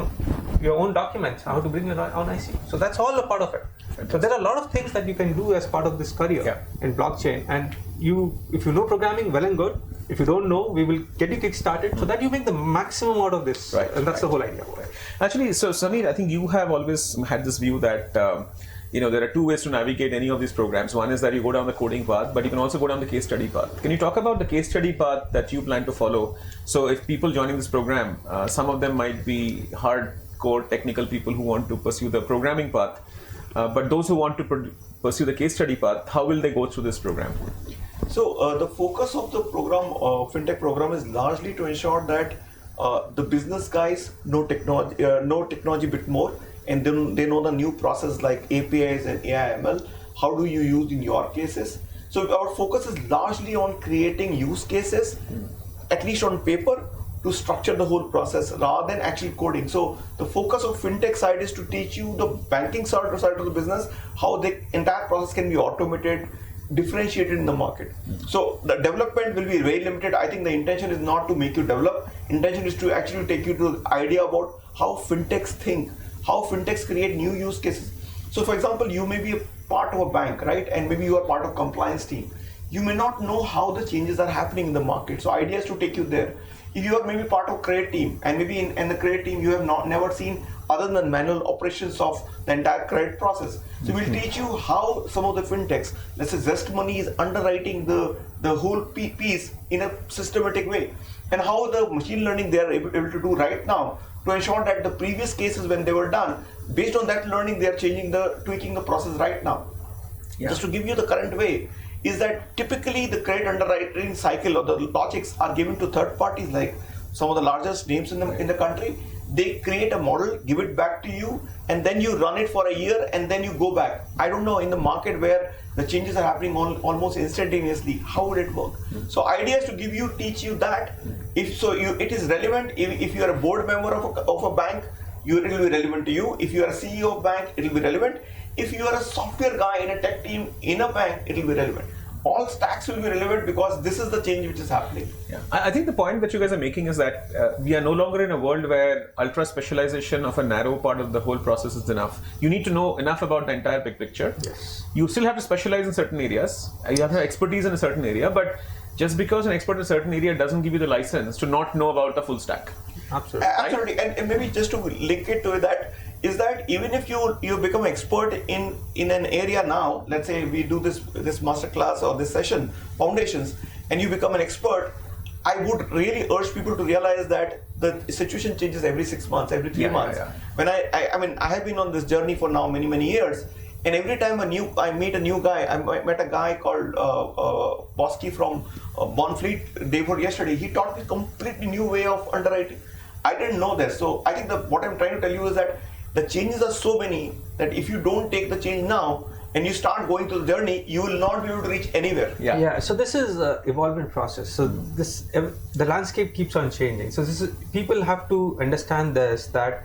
own documents, how to bring your own ICO. So that's all a part of it. Fantastic. So there are a lot of things that you can do as part of this career in blockchain. And if you know programming, well and good. If you don't know, we will get you kick-started so that you make the maximum out of this. Right. And that's the whole idea. Right. Actually, so Sameer, I think you have always had this view that there are two ways to navigate any of these programs. One is that you go down the coding path, but you can also go down the case study path. Can you talk about the case study path that you plan to follow? So if people joining this program, some of them might be hardcore technical people who want to pursue the programming path, but those who want to pursue the case study path, how will they go through this program? So the focus of the program, Fintech program, is largely to ensure that the business guys know technology a bit more, and then they know the new process like APIs and AI/ML. How do you use in your cases? So our focus is largely on creating use cases, at least on paper, to structure the whole process rather than actually coding. So the focus of fintech side is to teach you the banking side of the business, how the entire process can be automated, differentiated in the market. So the development will be very limited. I think the intention is not to make you develop. Intention is to actually take you to the idea about how fintechs think, how fintechs create new use cases. So for example, you may be a part of a bank, right? And maybe you are part of compliance team. You may not know how the changes are happening in the market. So idea is to take you there. If you are maybe part of credit team, and maybe in the credit team you have never seen other than manual operations of the entire credit process. So we'll teach you how some of the fintechs, let's say Zest Money, is underwriting the whole piece in a systematic way, and how the machine learning they are able to do right now to ensure that the previous cases when they were done, based on that learning, they are tweaking the process right now. Just to give you the current way, is that typically the credit underwriting cycle or the logics are given to third parties like some of the largest names in the country. They create a model, give it back to you, and then you run it for a year and then you go back. I don't know, in the market where the changes are happening almost instantaneously, how would it work? So idea is to teach you that. If so, it is relevant. If you are a board member of a bank, it will be relevant to you. If you are a CEO of bank, it will be relevant. If you are a software guy in a tech team in a bank, it will be relevant. All stacks will be relevant because this is the change which is happening. Yeah, I think the point that you guys are making is that we are no longer in a world where ultra specialization of a narrow part of the whole process is enough. You need to know enough about the entire big picture. Yes. You still have to specialize in certain areas. You have to have expertise in a certain area, but just because an expert in a certain area doesn't give you the license to not know about the full stack. Absolutely. Absolutely. And maybe just to link it to that, is that even if you become expert in an area now, let's say we do this masterclass or this session, foundations, and you become an expert, I would really urge people to realize that the situation changes every 6 months, every 3 months. Yeah. When I have been on this journey for now many years, And every time I meet a new guy, I met a guy called Bosky from Bonfleet day before yesterday. He taught me a completely new way of underwriting. I didn't know this. So I think what I'm trying to tell you is that the changes are so many that if you don't take the change now and you start going through the journey, you will not be able to reach anywhere. Yeah. So this is an evolvement process. So the landscape keeps on changing. So people have to understand this, that,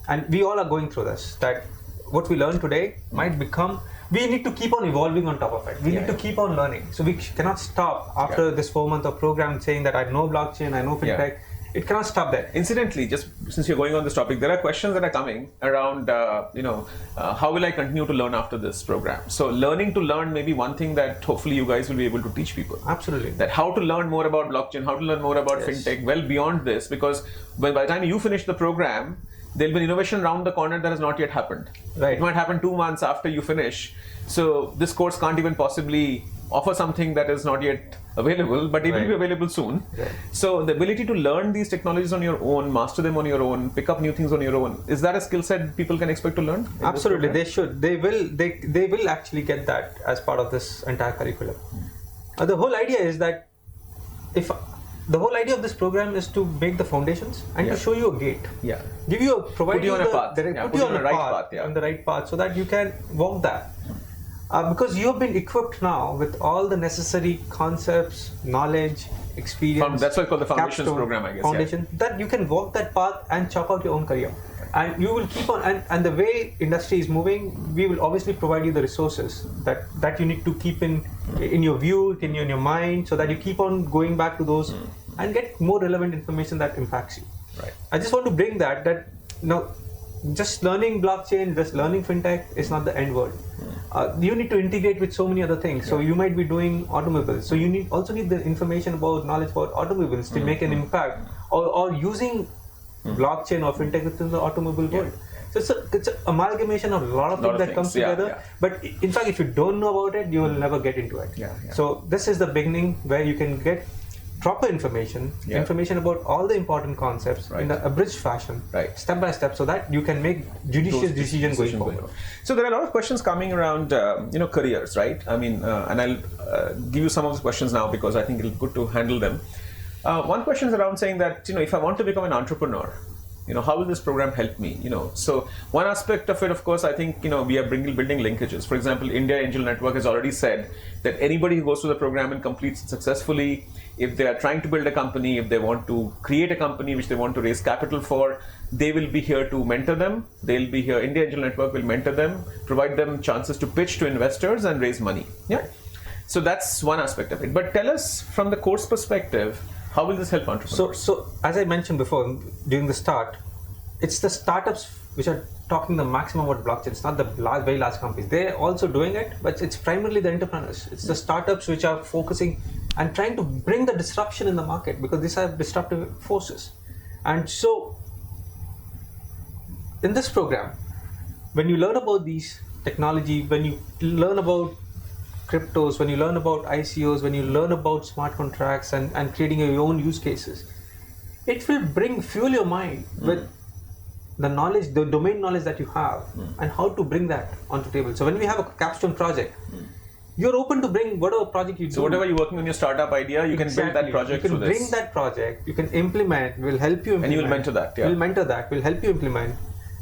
and we all are going through this, that what we learn today might become, we need to keep on evolving on top of it. We need to keep on learning. So we cannot stop after this 4 month of program saying that I know blockchain, I know fintech. It cannot stop there. Incidentally, just since you're going on this topic, there are questions that are coming around, how will I continue to learn after this program? So learning to learn may be one thing that hopefully you guys will be able to teach people. Absolutely. That how to learn more about blockchain, how to learn more about fintech, well beyond this, because by the time you finish the program, there'll be innovation around the corner that has not yet happened. Right. It might happen 2 months after you finish. So this course can't even possibly offer something that is not yet available, but it will be available soon. Right. So the ability to learn these technologies on your own, master them on your own, pick up new things on your own, is that a skill set people can expect to learn? Absolutely, they should. They will actually get that as part of this entire curriculum. The whole idea is that the whole idea of this program is to make the foundations and to show you a gate. Yeah. Put you on a path. Put you on the right path, so that you can walk that. Because you have been equipped now with all the necessary concepts, knowledge, experience. That's why it's called the Foundations capstone, program, I guess. Foundation, that you can walk that path and chalk out your own career. And you will keep on, and the way industry is moving, we will obviously provide you the resources that you need to keep in your view, in your mind, so that you keep on going back to those and get more relevant information that impacts you. Right. I just want to bring that just learning blockchain, just learning fintech is not the end word. You need to integrate with so many other things. So you might be doing automobiles. So you also need the information about knowledge about automobiles to make an impact, or using blockchain or fintech within the automobile world. So it's an amalgamation of a lot of things that comes together. But in fact, if you don't know about it, you will never get into it. So this is the beginning where you can get proper information about all the important concepts in an abridged fashion, step by step, so that you can make judicious decisions going forward. So there are a lot of questions coming around, careers, right? I mean, and I'll give you some of the questions now because I think it'll be good to handle them. One question is around saying that, if I want to become an entrepreneur, how will this program help me? So one aspect of it, of course, I think, we are building linkages. For example, India Angel Network has already said that anybody who goes through the program and completes it successfully, if they are trying to build a company, if they want to create a company which they want to raise capital for, they will be here to mentor them. They'll be here. India Angel Network will mentor them, provide them chances to pitch to investors and raise money. Yeah. So that's one aspect of it. But tell us from the course perspective, how will this help entrepreneurs? So as I mentioned before during the start, it's the startups which are talking the maximum about blockchain. It's not the very large companies. They're also doing it, but it's primarily the entrepreneurs. It's the startups which are focusing and trying to bring the disruption in the market, because these are disruptive forces. And so in this program, when you learn about these technology, when you learn about cryptos, when you learn about ICOs, when you learn about smart contracts and creating your own use cases, it will fuel your mind with the knowledge, the domain knowledge that you have, and how to bring that onto the table. So when we have a capstone project, you're open to bring whatever project you do. So whatever you're working on your startup idea, you can build that project through this. You can bring that project, you can implement, we'll help you implement. And you will mentor that, We'll mentor that, we'll help you implement,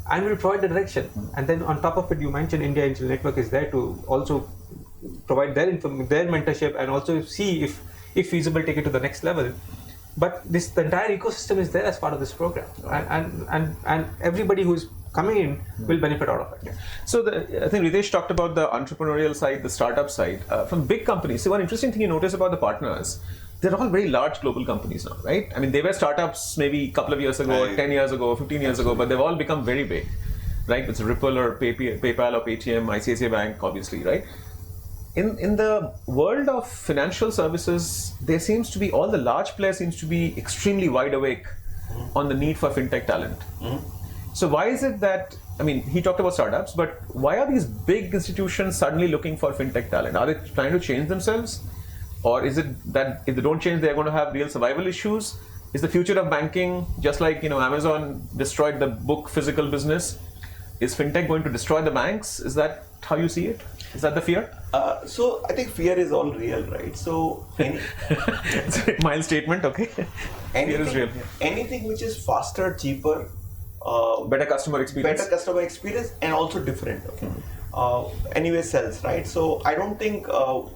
and we'll provide the direction. And then on top of it, you mentioned India Angel Network is there to also provide their mentorship and also see if feasible, take it to the next level. But the entire ecosystem is there as part of this program, and everybody who is coming in will benefit out of it. So I think Ritesh talked about the entrepreneurial side, the startup side. From big companies, so one interesting thing you notice about the partners, they're all very large global companies now, right? I mean, they were startups maybe a couple of years ago, 10 years ago, 15 years ago, but they've all become very big, right? It's Ripple or PayPal or Paytm, ICICI Bank, obviously, right? In the world of financial services, there seems to be, all the large players seems to be extremely wide awake on the need for fintech talent. So why is it that, I mean, he talked about startups, but why are these big institutions suddenly looking for fintech talent? Are they trying to change themselves? Or is it that if they don't change, they're going to have real survival issues? Is the future of banking, just like, Amazon destroyed the book physical business, is fintech going to destroy the banks? Is that how you see it? Is that the fear? So I think fear is all real, right? So It's a mild statement, okay? Fear is real. anything which is faster, cheaper, Better customer experience. better customer experience, and also different. Okay. Anyway, sells, right? So I don't think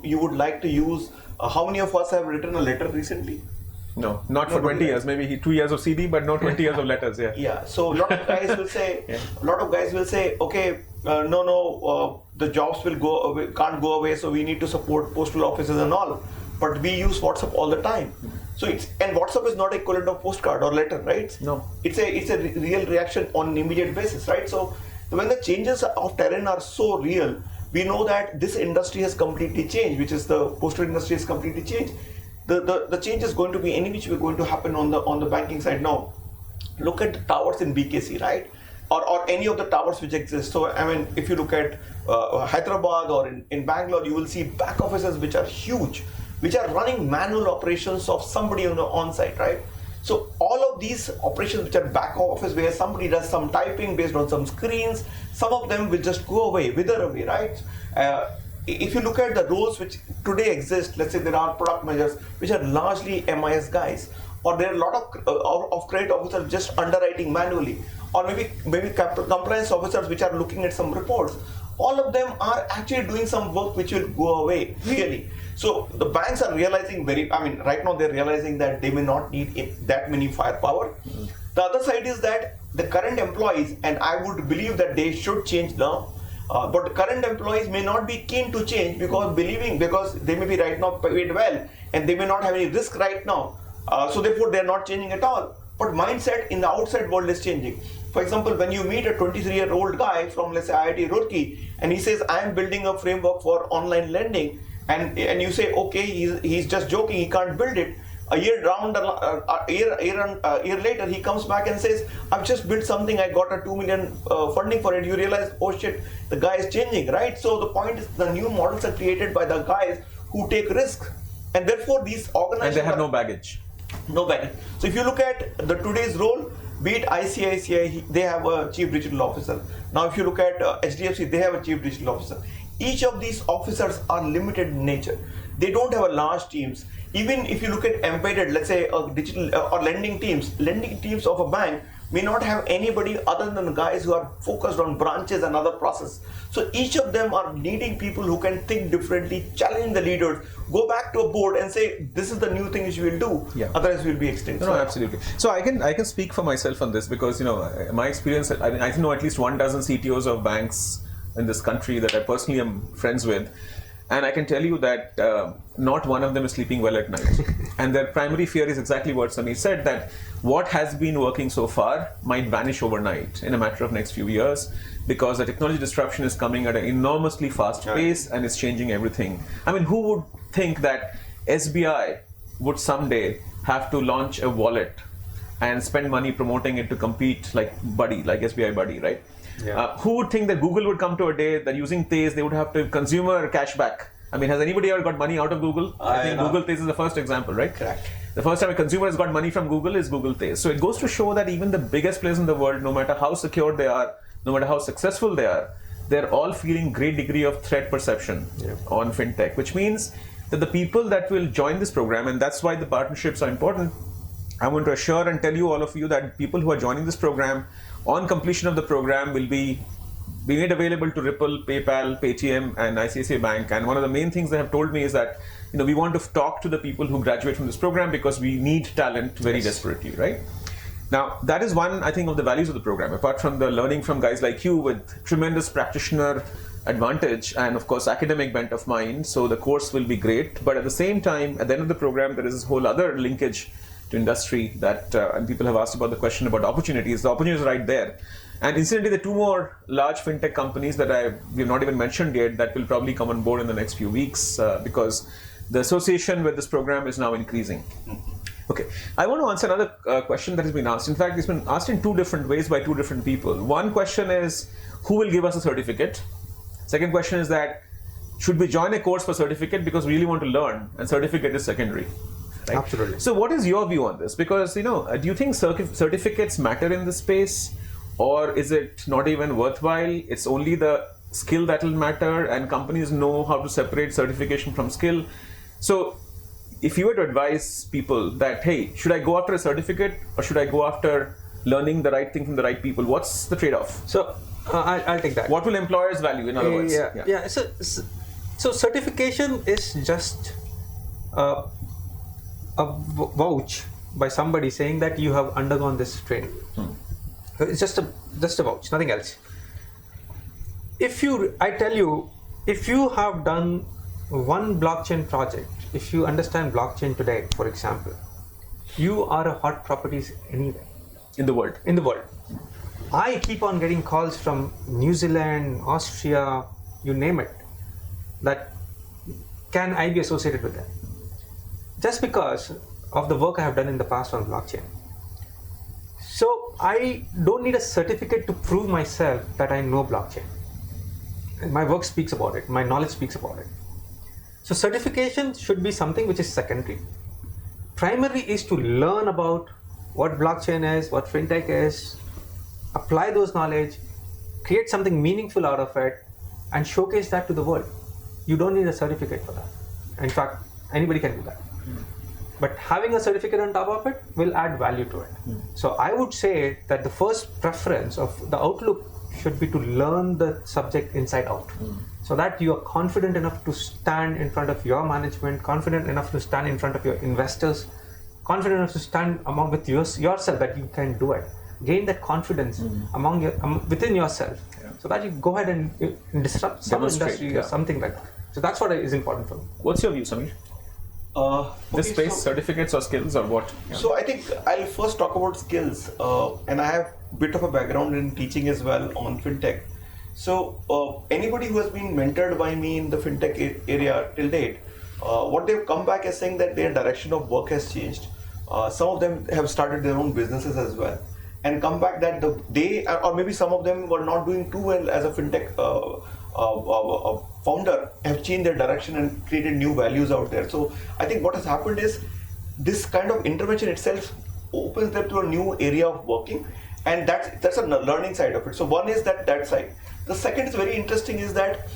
you would like to use. How many of us have written a letter recently? No, not for 20 years. Maybe 2 years of CD, but not 20 years of letters. Yeah. Yeah. So a lot of guys will say, okay, the jobs will go away, can't go away, so we need to support postal offices and all. But we use WhatsApp all the time. So and WhatsApp is not equivalent of postcard or letter, right? No. It's a real reaction on an immediate basis, right? So when the changes of terrain are so real, we know that this industry has completely changed, which is the postal industry has completely changed. The change is going to be any which way going to happen on the banking side now. Look at the towers in BKC, right? Or any of the towers which exist. So I mean, if you look at Hyderabad or in Bangalore, you will see back offices which are huge, which are running manual operations of somebody on site, right? So all of these operations which are back office where somebody does some typing based on some screens, some of them will just go away, wither away, right? If you look at the roles which today exist, let's say there are product managers which are largely MIS guys, or there are a lot of credit officers just underwriting manually, or maybe compliance officers which are looking at some reports. All of them are actually doing some work which will go away, really. So the banks are realizing right now they're realizing that they may not need that many firepower. The other side is that the current employees, and I would believe that they should change now, but the current employees may not be keen to change because they may be right now paid well and they may not have any risk right now. So therefore they're not changing at all. But mindset in the outside world is changing. For example, when you meet a 23-year-old guy from, let's say, IIT Roorkee, and he says, I am building a framework for online lending, and you say, okay, he's just joking, he can't build it. A year later, he comes back and says, I've just built something, I got a 2 million funding for it. You realize, oh shit, the guy is changing, right? So the point is, the new models are created by the guys who take risk. And therefore, these organizations... And they have no baggage. No baggage. So if you look at today's role, be it ICICI, they have a chief digital officer. Now if you look at HDFC, they have a chief digital officer. Each of these officers are limited in nature. They don't have a large teams. Even if you look at embedded, let's say digital or lending teams of a bank may not have anybody other than guys who are focused on branches and other process. So each of them are needing people who can think differently, challenge the leaders, go back to a board and say, this is the new thing which we will do. Yeah. Otherwise we'll be extinct. No, absolutely. So I can speak for myself on this because, my experience, I know at least 12 CTOs of banks in this country that I personally am friends with. And I can tell you that not one of them is sleeping well at night. And their primary fear is exactly what Sunny said, that what has been working so far might vanish overnight in a matter of next few years because the technology disruption is coming at an enormously fast pace and it's changing everything. I mean, who would think that SBI would someday have to launch a wallet and spend money promoting it to compete like SBI Buddy, right? Yeah. Who would think that Google would come to a day that using Tez, they would have to consumer cashback? I mean, has anybody ever got money out of Google? I think Google Tez is the first example, right? Correct. The first time a consumer has got money from Google is Google Tez. So it goes to show that even the biggest players in the world, no matter how secure they are, no matter how successful they are, they're all feeling great degree of threat perception on fintech, which means that the people that will join this program, and that's why the partnerships are important, I want to assure and tell you, all of you, that people who are joining this program, on completion of the program, will be made available to Ripple, PayPal, Paytm, and ICICI Bank. And one of the main things they have told me is that we want to talk to the people who graduate from this program because we need talent very desperately, right? Now, that is one, I think, of the values of the program. Apart from the learning from guys like you with tremendous practitioner advantage and, of course, academic bent of mind, so the course will be great. But at the same time, at the end of the program, there is this whole other linkage to industry that, and people have asked about the question about opportunities. The opportunities are right there. And incidentally, the two more large fintech companies that we've not even mentioned yet that will probably come on board in the next few weeks because the association with this program is now increasing. Okay, I want to answer another question that has been asked. In fact, it's been asked in two different ways by two different people. One question is, who will give us a certificate? Second question is that, should we join a course for certificate because we really want to learn, and certificate is secondary? Right? Absolutely. So what is your view on this? Because, do you think certificates matter in this space? Or is it not even worthwhile? It's only the skill that will matter, and companies know how to separate certification from skill. So if you were to advise people that, hey, should I go after a certificate or should I go after learning the right thing from the right people, what's the trade-off? So I'll take that. What will employers value, in other words? Yeah. So certification is just a vouch by somebody saying that you have undergone this training. It's just a vouch, nothing else. I tell you, if you have done one blockchain project, if you understand blockchain today, for example, you are a hot properties anywhere In the world. in the world. I keep on getting calls from New Zealand, Austria, you name it, that can I be associated with them? Just because of the work I have done in the past on blockchain. So I don't need a certificate to prove myself that I know blockchain. My work speaks about it, my knowledge speaks about it. So certification should be something which is secondary. Primary is to learn about what blockchain is, what fintech is, apply those knowledge, create something meaningful out of it, and showcase that to the world. You don't need a certificate for that. In fact, anybody can do that. But having a certificate on top of it will add value to it. So I would say that the first preference of the outlook should be to learn the subject inside out. So that you are confident enough to stand in front of your management, confident enough to stand in front of your investors, confident enough to stand with yourself that you can do it. Gain that confidence within yourself, so that you go ahead and disrupt some industry or something like that. So that's what is important for me. What's your view, Samir? This space, certificates or skills or what? So I think I'll first talk about skills, and I have a bit of a background in teaching as well on fintech. So anybody who has been mentored by me in the fintech area till date, what they've come back is saying that their direction of work has changed. Some of them have started their own businesses as well, and come back that they, or maybe some of them were not doing too well as a fintech founder, have changed their direction and created new values out there. So I think what has happened is this kind of intervention itself opens them to a new area of working, and that's a learning side of it. So one is that side. The second is very interesting is that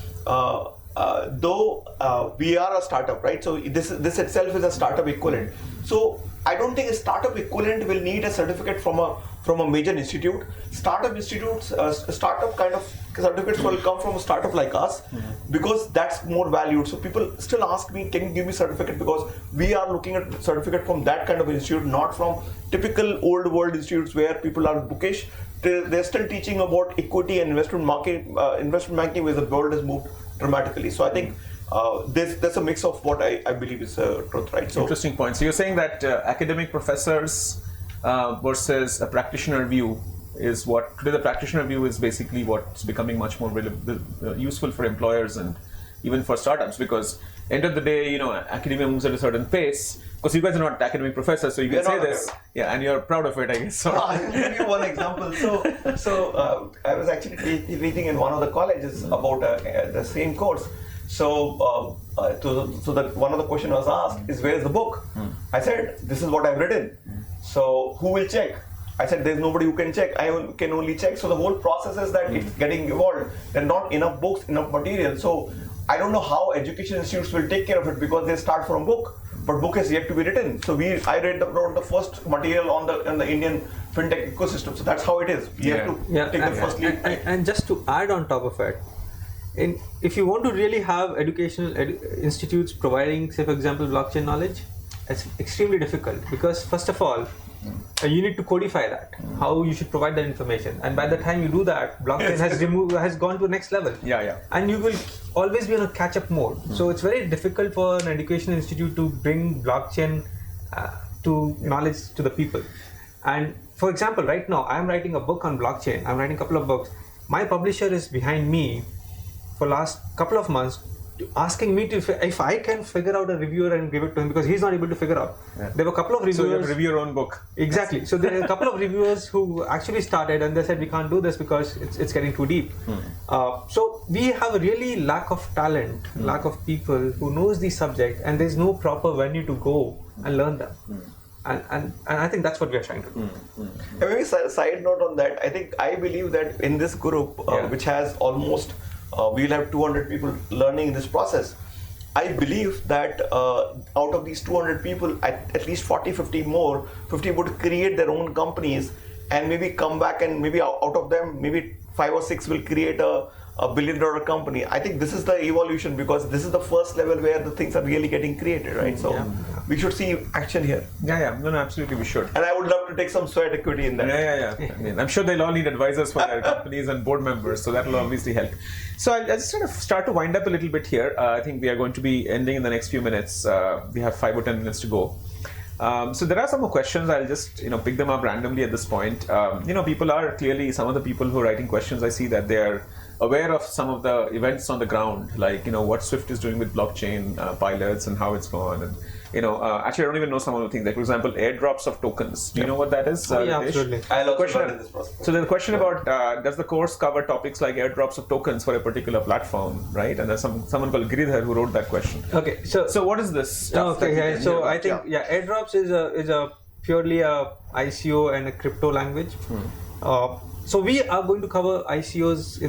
though we are a startup, right? So this itself is a startup equivalent. So I don't think a startup equivalent will need a certificate from a major institute. Startup institutes, startup kind of certificates will come from a startup like us, because that's more valued. So people still ask me, can you give me certificate? Because we are looking at certificate from that kind of institute, not from typical old world institutes where people are bookish. They're still teaching about equity and investment banking, where the world has moved dramatically. So I think there's a mix of what I believe is truth, right? So interesting point. So you're saying that academic professors versus a practitioner view is what today the practitioner view is basically what's becoming much more useful for employers and even for startups, because end of the day, academia moves at a certain pace. Because you guys are not academic professors, so you can say this, and you're proud of it, I guess. I'll give you one example. So I was actually reading in one of the colleges about the same course. So one of the questions was asked is, where is the book? I said, this is what I've written. So who will check? I said, there's nobody who can check. I can only check. So the whole process is that it's getting evolved. There are not enough books, enough material. So I don't know how education institutes will take care of it, because they start from book, but book is yet to be written. So I read the first material on the Indian fintech ecosystem. So that's how it is. We have to take the first lead. And just to add on top of it, if you want to really have educational institutes providing, say for example, blockchain knowledge, it's extremely difficult, because first of all, you need to codify that, how you should provide that information, and by the time you do that, blockchain has gone to the next level. And you will always be on a catch-up mode. So it's very difficult for an education institute to bring blockchain to knowledge to the people. And for example, right now I'm writing a book on blockchain. I'm writing a couple of books. My publisher is behind me for last couple of months, asking me if I can figure out a reviewer and give it to him, because he's not able to figure out. There were a couple of reviewers. So you have to review your own book. Exactly. So there are a couple of reviewers who actually started, and they said, we can't do this because it's getting too deep. So we have a really lack of talent, lack of people who knows the subject, and there's no proper venue to go and learn them. And I think that's what we are trying to do. And maybe side note on that, I believe that in this group, which has almost we'll have 200 people learning in this process. I believe that out of these 200 people, at least 40, 50 would create their own companies and maybe come back, and maybe out of them, maybe 5 or 6 will create a billion-dollar company. I think this is the evolution, because this is the first level where the things are really getting created, right? So we should see action here. Yeah. No, absolutely, we should. And I would love to take some sweat equity in that. Yeah. I mean, I'm sure they'll all need advisors for their companies and board members, so that will obviously help. So I'll just sort of start to wind up a little bit here. I think we are going to be ending in the next few minutes. We have 5 or 10 minutes to go. So there are some more questions. I'll just pick them up randomly at this point. People are clearly, some of the people who are writing questions, I see that they are aware of some of the events on the ground, like what Swift is doing with blockchain pilots and how it's gone, and actually I don't even know some of the things, like for example airdrops of tokens. Do you know what that is? Yeah, absolutely. I'll also learn in this process. So there's a question about does the course cover topics like airdrops of tokens for a particular platform, right? And there's someone called Giridhar who wrote that question. Okay, so what is this stuff? So I think airdrops is a purely a ICO and a crypto language. So we are going to cover ICOs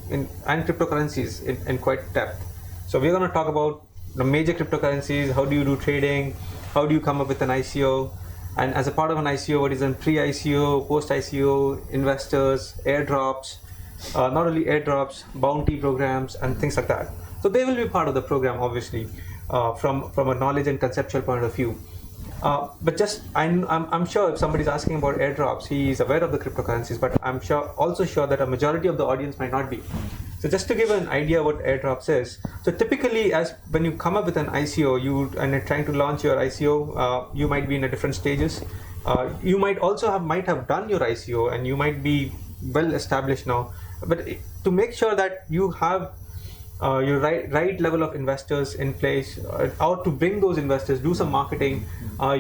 and cryptocurrencies in quite depth. So we're going to talk about the major cryptocurrencies, how do you do trading, how do you come up with an ICO, and as a part of an ICO, what is a pre-ICO, post-ICO, investors, airdrops, not only airdrops, bounty programs, and things like that. So they will be part of the program, obviously, from a knowledge and conceptual point of view. But just I'm sure if somebody's asking about airdrops, he is aware of the cryptocurrencies, but I'm also sure that a majority of the audience might not be. So just to give an idea what airdrops is, so typically as when you come up with an ICO, and you're trying to launch your ICO, you might be in a different stages. You might also might have done your ICO and you might be well established now. But to make sure that you have your right level of investors in place, or to bring those investors, do some marketing,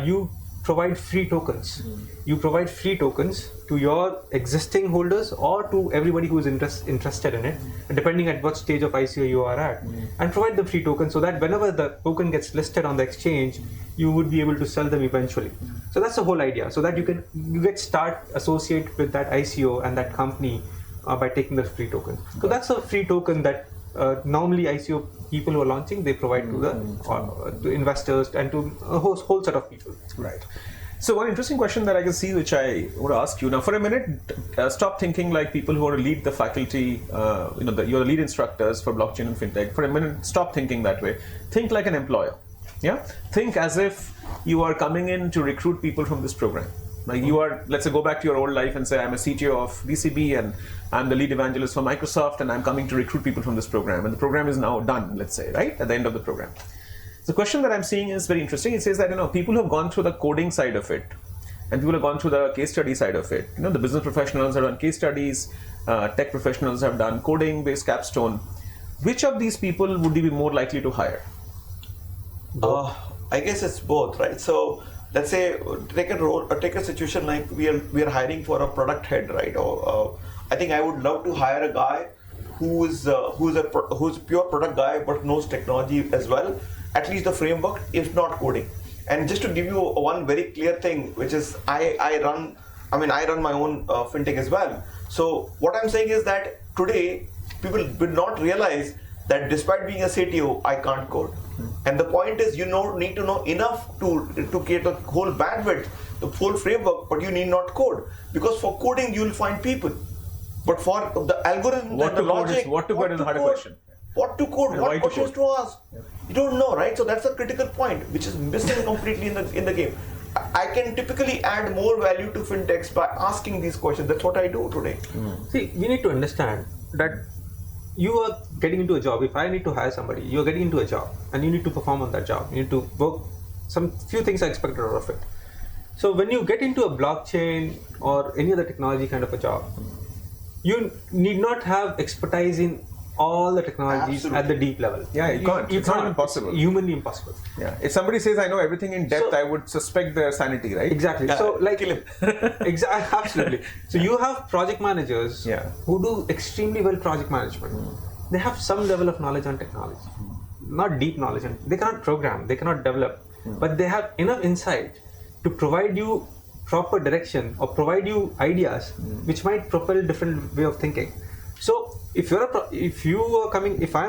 you provide free tokens. You provide free tokens to your existing holders or to everybody who is interested in it, depending at what stage of ICO you are at, and provide the free token so that whenever the token gets listed on the exchange, you would be able to sell them eventually. So that's the whole idea, so that you get associate with that ICO and that company by taking the free token. So that's a free token that normally ICO people who are launching, they provide to the investors and to a whole set of people. Right. So one interesting question that I can see, which I want to ask you now. For a minute, stop thinking like people who are lead the faculty. You're the lead instructors for blockchain and fintech. For a minute, stop thinking that way. Think like an employer. Yeah. Think as if you are coming in to recruit people from this program. Like you are, let's say, go back to your old life and say, I'm a CTO of BCB and I'm the lead evangelist for Microsoft and I'm coming to recruit people from this program. And the program is now done, let's say, right? At the end of the program. The question that I'm seeing is very interesting. It says that, people who have gone through the coding side of it and people have gone through the case study side of it, the business professionals have done case studies, tech professionals have done coding-based capstone. Which of these people would you be more likely to hire? I guess it's both, right? So let's say take a situation like we are hiring for a product head, right? Or I think I would love to hire a guy who's a pure product guy but knows technology as well, at least the framework, if not coding. And just to give you one very clear thing, which is I run my own fintech as well. So what I'm saying is that today people will not realize that despite being a CTO, I can't code. And the point is, you need to know enough to create the whole bandwidth, the whole framework, but you need not code. Because for coding, you will find people. But for the algorithm, the logic, what to code is a harder question. What to code, and what questions to ask. You don't know, right? So that's a critical point, which is missing completely in the game. I can typically add more value to fintechs by asking these questions. That's what I do today. See, we need to understand that you are getting into a job. If I need to hire somebody, you're getting into a job and you need to perform on that job. You need to work. Few things are expected out of it. So when you get into a blockchain or any other technology kind of a job, you need not have expertise in all the technologies at the deep level. Yeah, you can't. It's not even possible. Humanly impossible. Yeah. If somebody says I know everything in depth, I would suspect their sanity, right? Exactly. Yeah. So Kill him. Absolutely. So you have project managers who do extremely well project management. They have some level of knowledge on technology, not deep knowledge, and they cannot program, they cannot develop, but they have enough insight to provide you proper direction or provide you ideas which might propel different way of thinking. So if I'm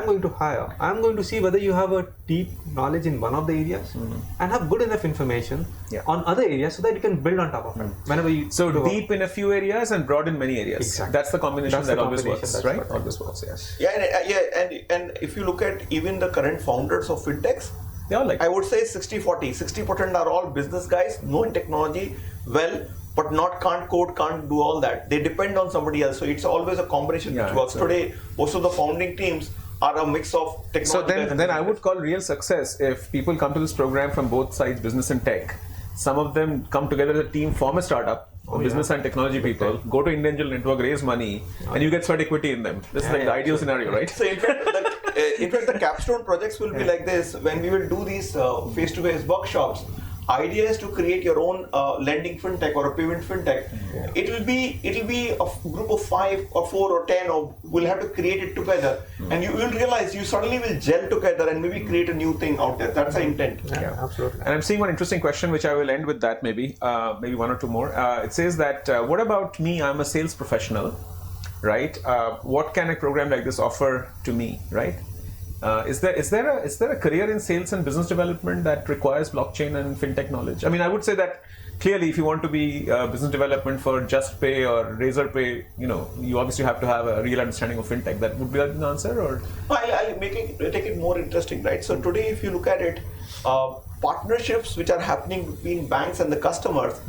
going to hire, I'm going to see whether you have a deep knowledge in one of the areas and have good enough information on other areas so that you can build on top of it. Whenever you deep in a few areas and broad in many areas. Exactly. That's the combination That's that the always combination, works, that's right? what Always works, yes. And if you look at even the current founders of fintechs, They are like I would say 60-40. 60% are all business guys, know in technology well, but can't code, can't do all that. They depend on somebody else. So it's always a combination which works. Today, most of the founding teams are a mix of technology. So then I would call real success if people come to this program from both sides, business and tech. Some of them come together as a team, form a startup, business and technology people, go to Indian Angel Network, raise money, and you get sweat equity in them. This is like the ideal scenario, right? So in fact, the capstone projects will be like this. When we will do these face-to-face workshops, idea is to create your own lending fintech or a payment fintech. It will be a group of 5 or 4 or 10, or we'll have to create it together, and you will realize you suddenly will gel together and maybe create a new thing out there. That's the intent. Yeah, absolutely. And I'm seeing one interesting question, which I will end with that maybe one or two more. It says that, what about me? I'm a sales professional, right? What can a program like this offer to me, right? Is there a career in sales and business development that requires blockchain and fintech knowledge? I mean, I would say that clearly, if you want to be business development for JustPay or Razorpay, you obviously have to have a real understanding of fintech. That would be the answer, or I'll take it more interesting, right? So today, if you look at it, partnerships which are happening between banks and the customers,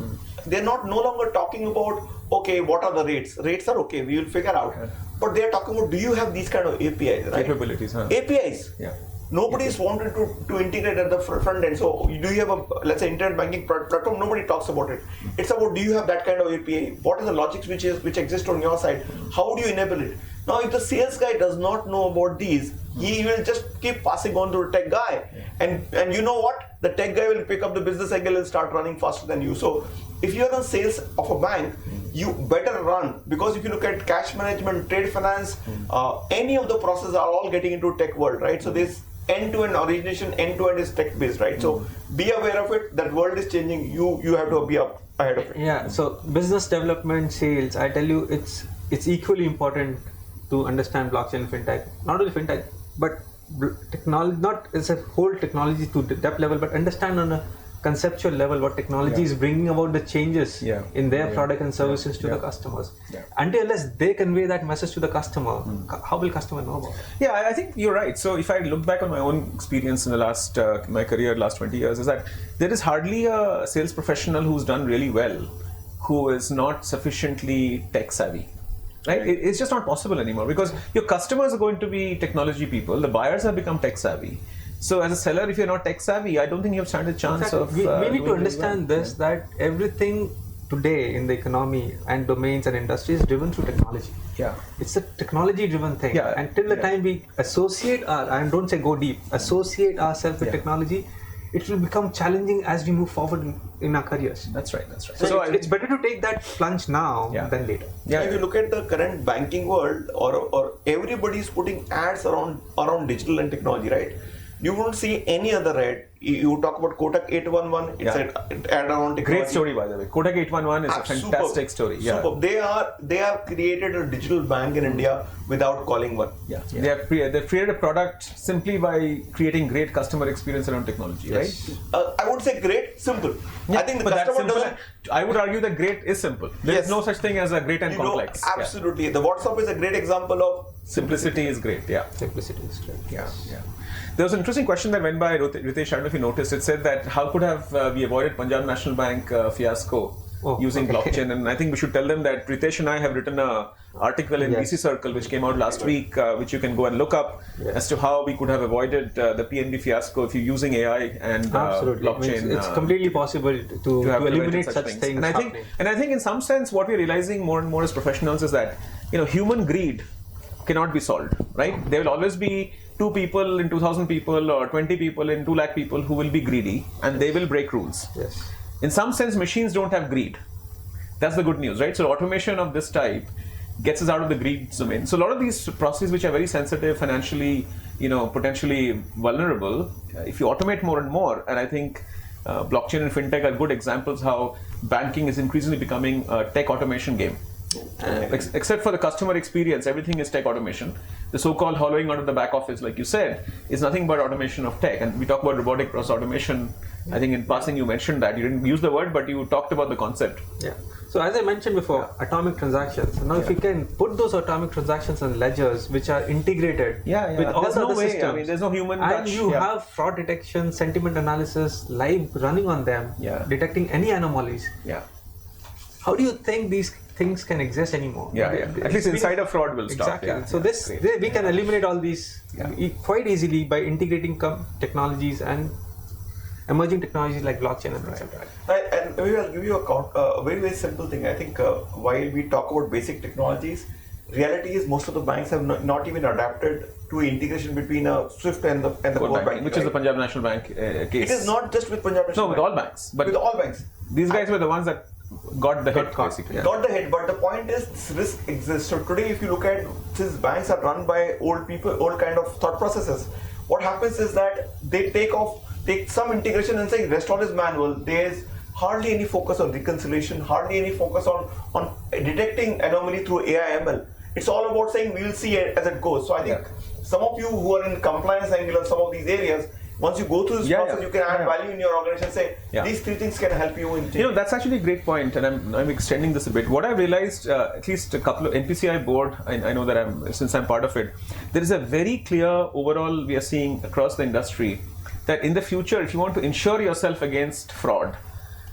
they're no longer talking about, okay, what are the rates? Rates are okay, we will figure out. But they are talking about, do you have these kind of APIs, right? capabilities? Huh? APIs. Yeah. Nobody's wanted to integrate at the front end. So do you have let's say, internet banking platform? Nobody talks about it. It's about, do you have that kind of API? What are the logics which exist on your side? How do you enable it? Now, if the sales guy does not know about these, he will just keep passing on to the tech guy. And you know what? The tech guy will pick up the business angle and start running faster than you. So if you're in sales of a bank, you better run, because if you look at cash management, trade finance, any of the processes are all getting into tech world, right? So this end-to-end origination, end-to-end is tech-based, right? So be aware of it. That world is changing. You have to be up ahead of it. Yeah. So business development, sales, I tell you, it's equally important to understand blockchain and fintech. Not only fintech, but technology. Not as a whole technology to the depth level, but understand on a conceptual level what technology is bringing about the changes in their product and services to the customers. Until unless they convey that message to the customer, how will customer know about it? Yeah, I think you're right. So if I look back on my own experience in the last my career, last 20 years, is that there is hardly a sales professional who's done really well who is not sufficiently tech savvy. Right? It's just not possible anymore, because your customers are going to be technology people. The buyers have become tech savvy. So as a seller, if you're not tech savvy, I don't think you have stand a chance of. We need to understand that everything today in the economy and domains and industries is driven through technology. Yeah. It's a technology driven thing. Yeah. Until the time we associate and don't say go deep, associate ourselves with technology, it will become challenging as we move forward in our careers. That's right. So it's better to take that plunge now than later. Yeah. If you look at the current banking world, or everybody is putting ads around digital and technology, right? You won't see any other ad. You talk about Kotak 811, it's an ad around technology. Great story, by the way. Kotak 811 is a fantastic story. Yeah. Superb. They have created a digital bank in India without calling one. Yeah. They've created a product simply by creating great customer experience around technology, right? I would say great, simple. I think the customer doesn't. I would argue that great is simple. There is no such thing as a great and complex. Absolutely. The WhatsApp is a great example of simplicity is great. Yeah. Simplicity is great. Yeah. There was an interesting question that went by, Ritesh, I don't know if you noticed. It said that how could have we avoided Punjab National Bank fiasco using blockchain? And I think we should tell them that Ritesh and I have written an article in VC Circle, which came out last week, which you can go and look up as to how we could have avoided the PNB fiasco if you're using AI and blockchain. It's completely possible to eliminate such things. And I think in some sense, what we're realizing more and more as professionals is that human greed cannot be solved, right? There will always be 2 people in 2,000 people or 20 people in 2 lakh people who will be greedy, and they will break rules. Yes. In some sense, machines don't have greed. That's the good news, right? So automation of this type gets us out of the greed domain. So a lot of these processes which are very sensitive, financially, potentially vulnerable, if you automate more and more, and I think blockchain and fintech are good examples how banking is increasingly becoming a tech automation game. Except for the customer experience, everything is tech automation. The so-called hollowing out of the back office, like you said, is nothing but automation of tech. And we talk about robotic process automation. I think in passing you mentioned that. You didn't use the word, but you talked about the concept. Yeah. So as I mentioned before, atomic transactions. Now, if we can put those atomic transactions in ledgers, which are integrated with all There's the no other way. systems, I mean, there's no human and touch. you have fraud detection, sentiment analysis live running on them, detecting any anomalies. Yeah. How do you think these things can exist anymore? At least inside of fraud will stop. Exactly. So we can eliminate all these quite easily by integrating technologies and emerging technologies like blockchain and etc. Right, and we will give you a very, very simple thing. I think while we talk about basic technologies, reality is most of the banks have not even adapted to integration between SWIFT and the core banking, which is the Punjab National Bank case. It is not just with Punjab National Bank. No, with all banks. But with all banks. These guys were the ones that got the hit, basically. Got the hit, but the point is this risk exists. So today, if you look at, since banks are run by old people, old kind of thought processes, what happens is that they take some integration and say rest all is manual. There's hardly any focus on reconciliation, hardly any focus on detecting anomaly through AI ML. It's all about saying we'll see it as it goes. So I think some of you who are in compliance angle on some of these areas, once you go through this process, you can add value in your organization. Say these three things can help you in. That's actually a great point, and I'm extending this a bit. What I realized, at least a couple of NPCI board, I know that since I'm part of it, there is a very clear overall we are seeing across the industry that in the future, if you want to insure yourself against fraud,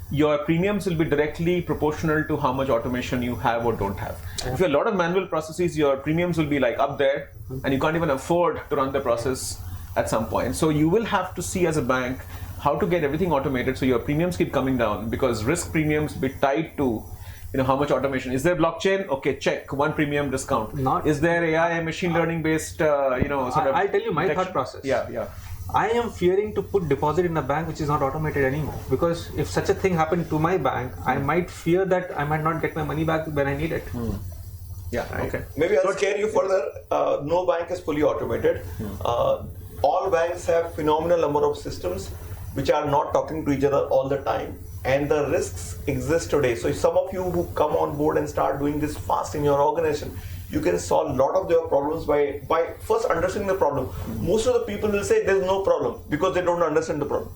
your premiums will be directly proportional to how much automation you have or don't have. If you have a lot of manual processes, your premiums will be like up there, and you can't even afford to run the process at some point. So you will have to see as a bank how to get everything automated so your premiums keep coming down, because risk premiums be tied to how much automation. Is there blockchain? Okay, check, 1 premium discount. Is there AI and machine learning based sort of I'll tell you my detection? thought process. Yeah. I am fearing to put deposit in a bank which is not automated anymore, because if such a thing happened to my bank, I might fear that I might not get my money back when I need it. Okay. Maybe I'll scare you further. No bank is fully automated. All banks have phenomenal number of systems which are not talking to each other all the time, and the risks exist today. So if some of you who come on board and start doing this fast in your organization, you can solve a lot of their problems by first understanding the problem. Most of the people will say there's no problem because they don't understand the problem.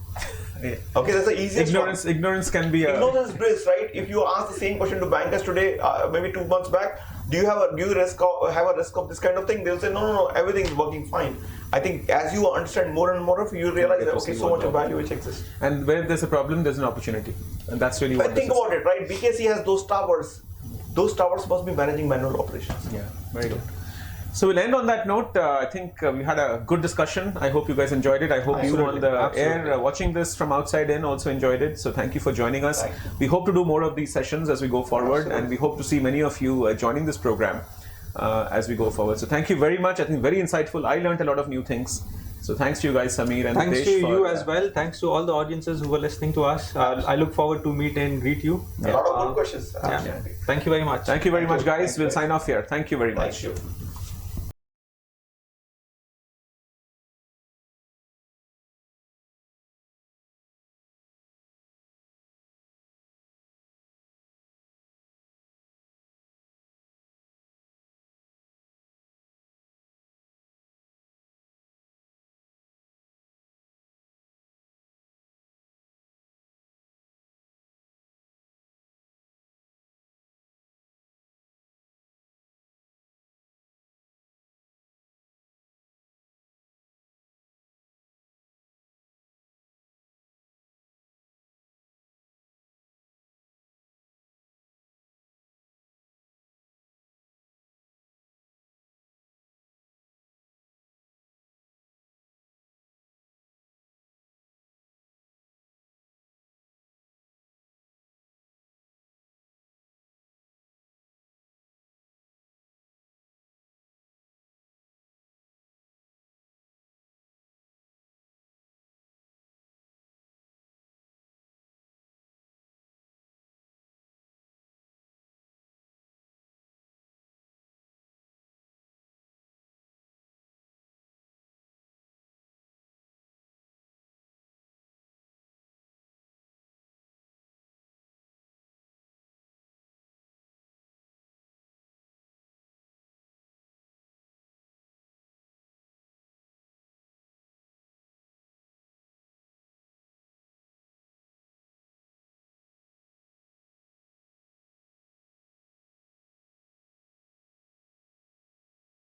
Okay, that's the easiest ignorance can be ignorance bliss, right? If you ask the same question to bankers today, maybe 2 months back, do you have a risk of this kind of thing? They'll say no, everything is working fine. I think as you understand more and more of it, you realize that so much of value which exists. And where there's a problem, there's an opportunity, and that's really what. But think about it, right? BKC has those towers. Those towers must be managing manual operations. Yeah, very good. So we'll end on that note. I think we had a good discussion. I hope you guys enjoyed it. I hope you on the air watching this from outside in also enjoyed it. So thank you for joining us. We hope to do more of these sessions as we go forward, and we hope to see many of you joining this program as we go forward. So thank you very much. I think very insightful. I learned a lot of new things. So thanks to you guys, Samir and thanks Hitesh, to you as well. Thanks to all the audiences who were listening to us. I look forward to meet and greet you. A lot of good questions. Thank you very much. Thank you very much, guys. We'll sign off here. Thank you very much. Thank you.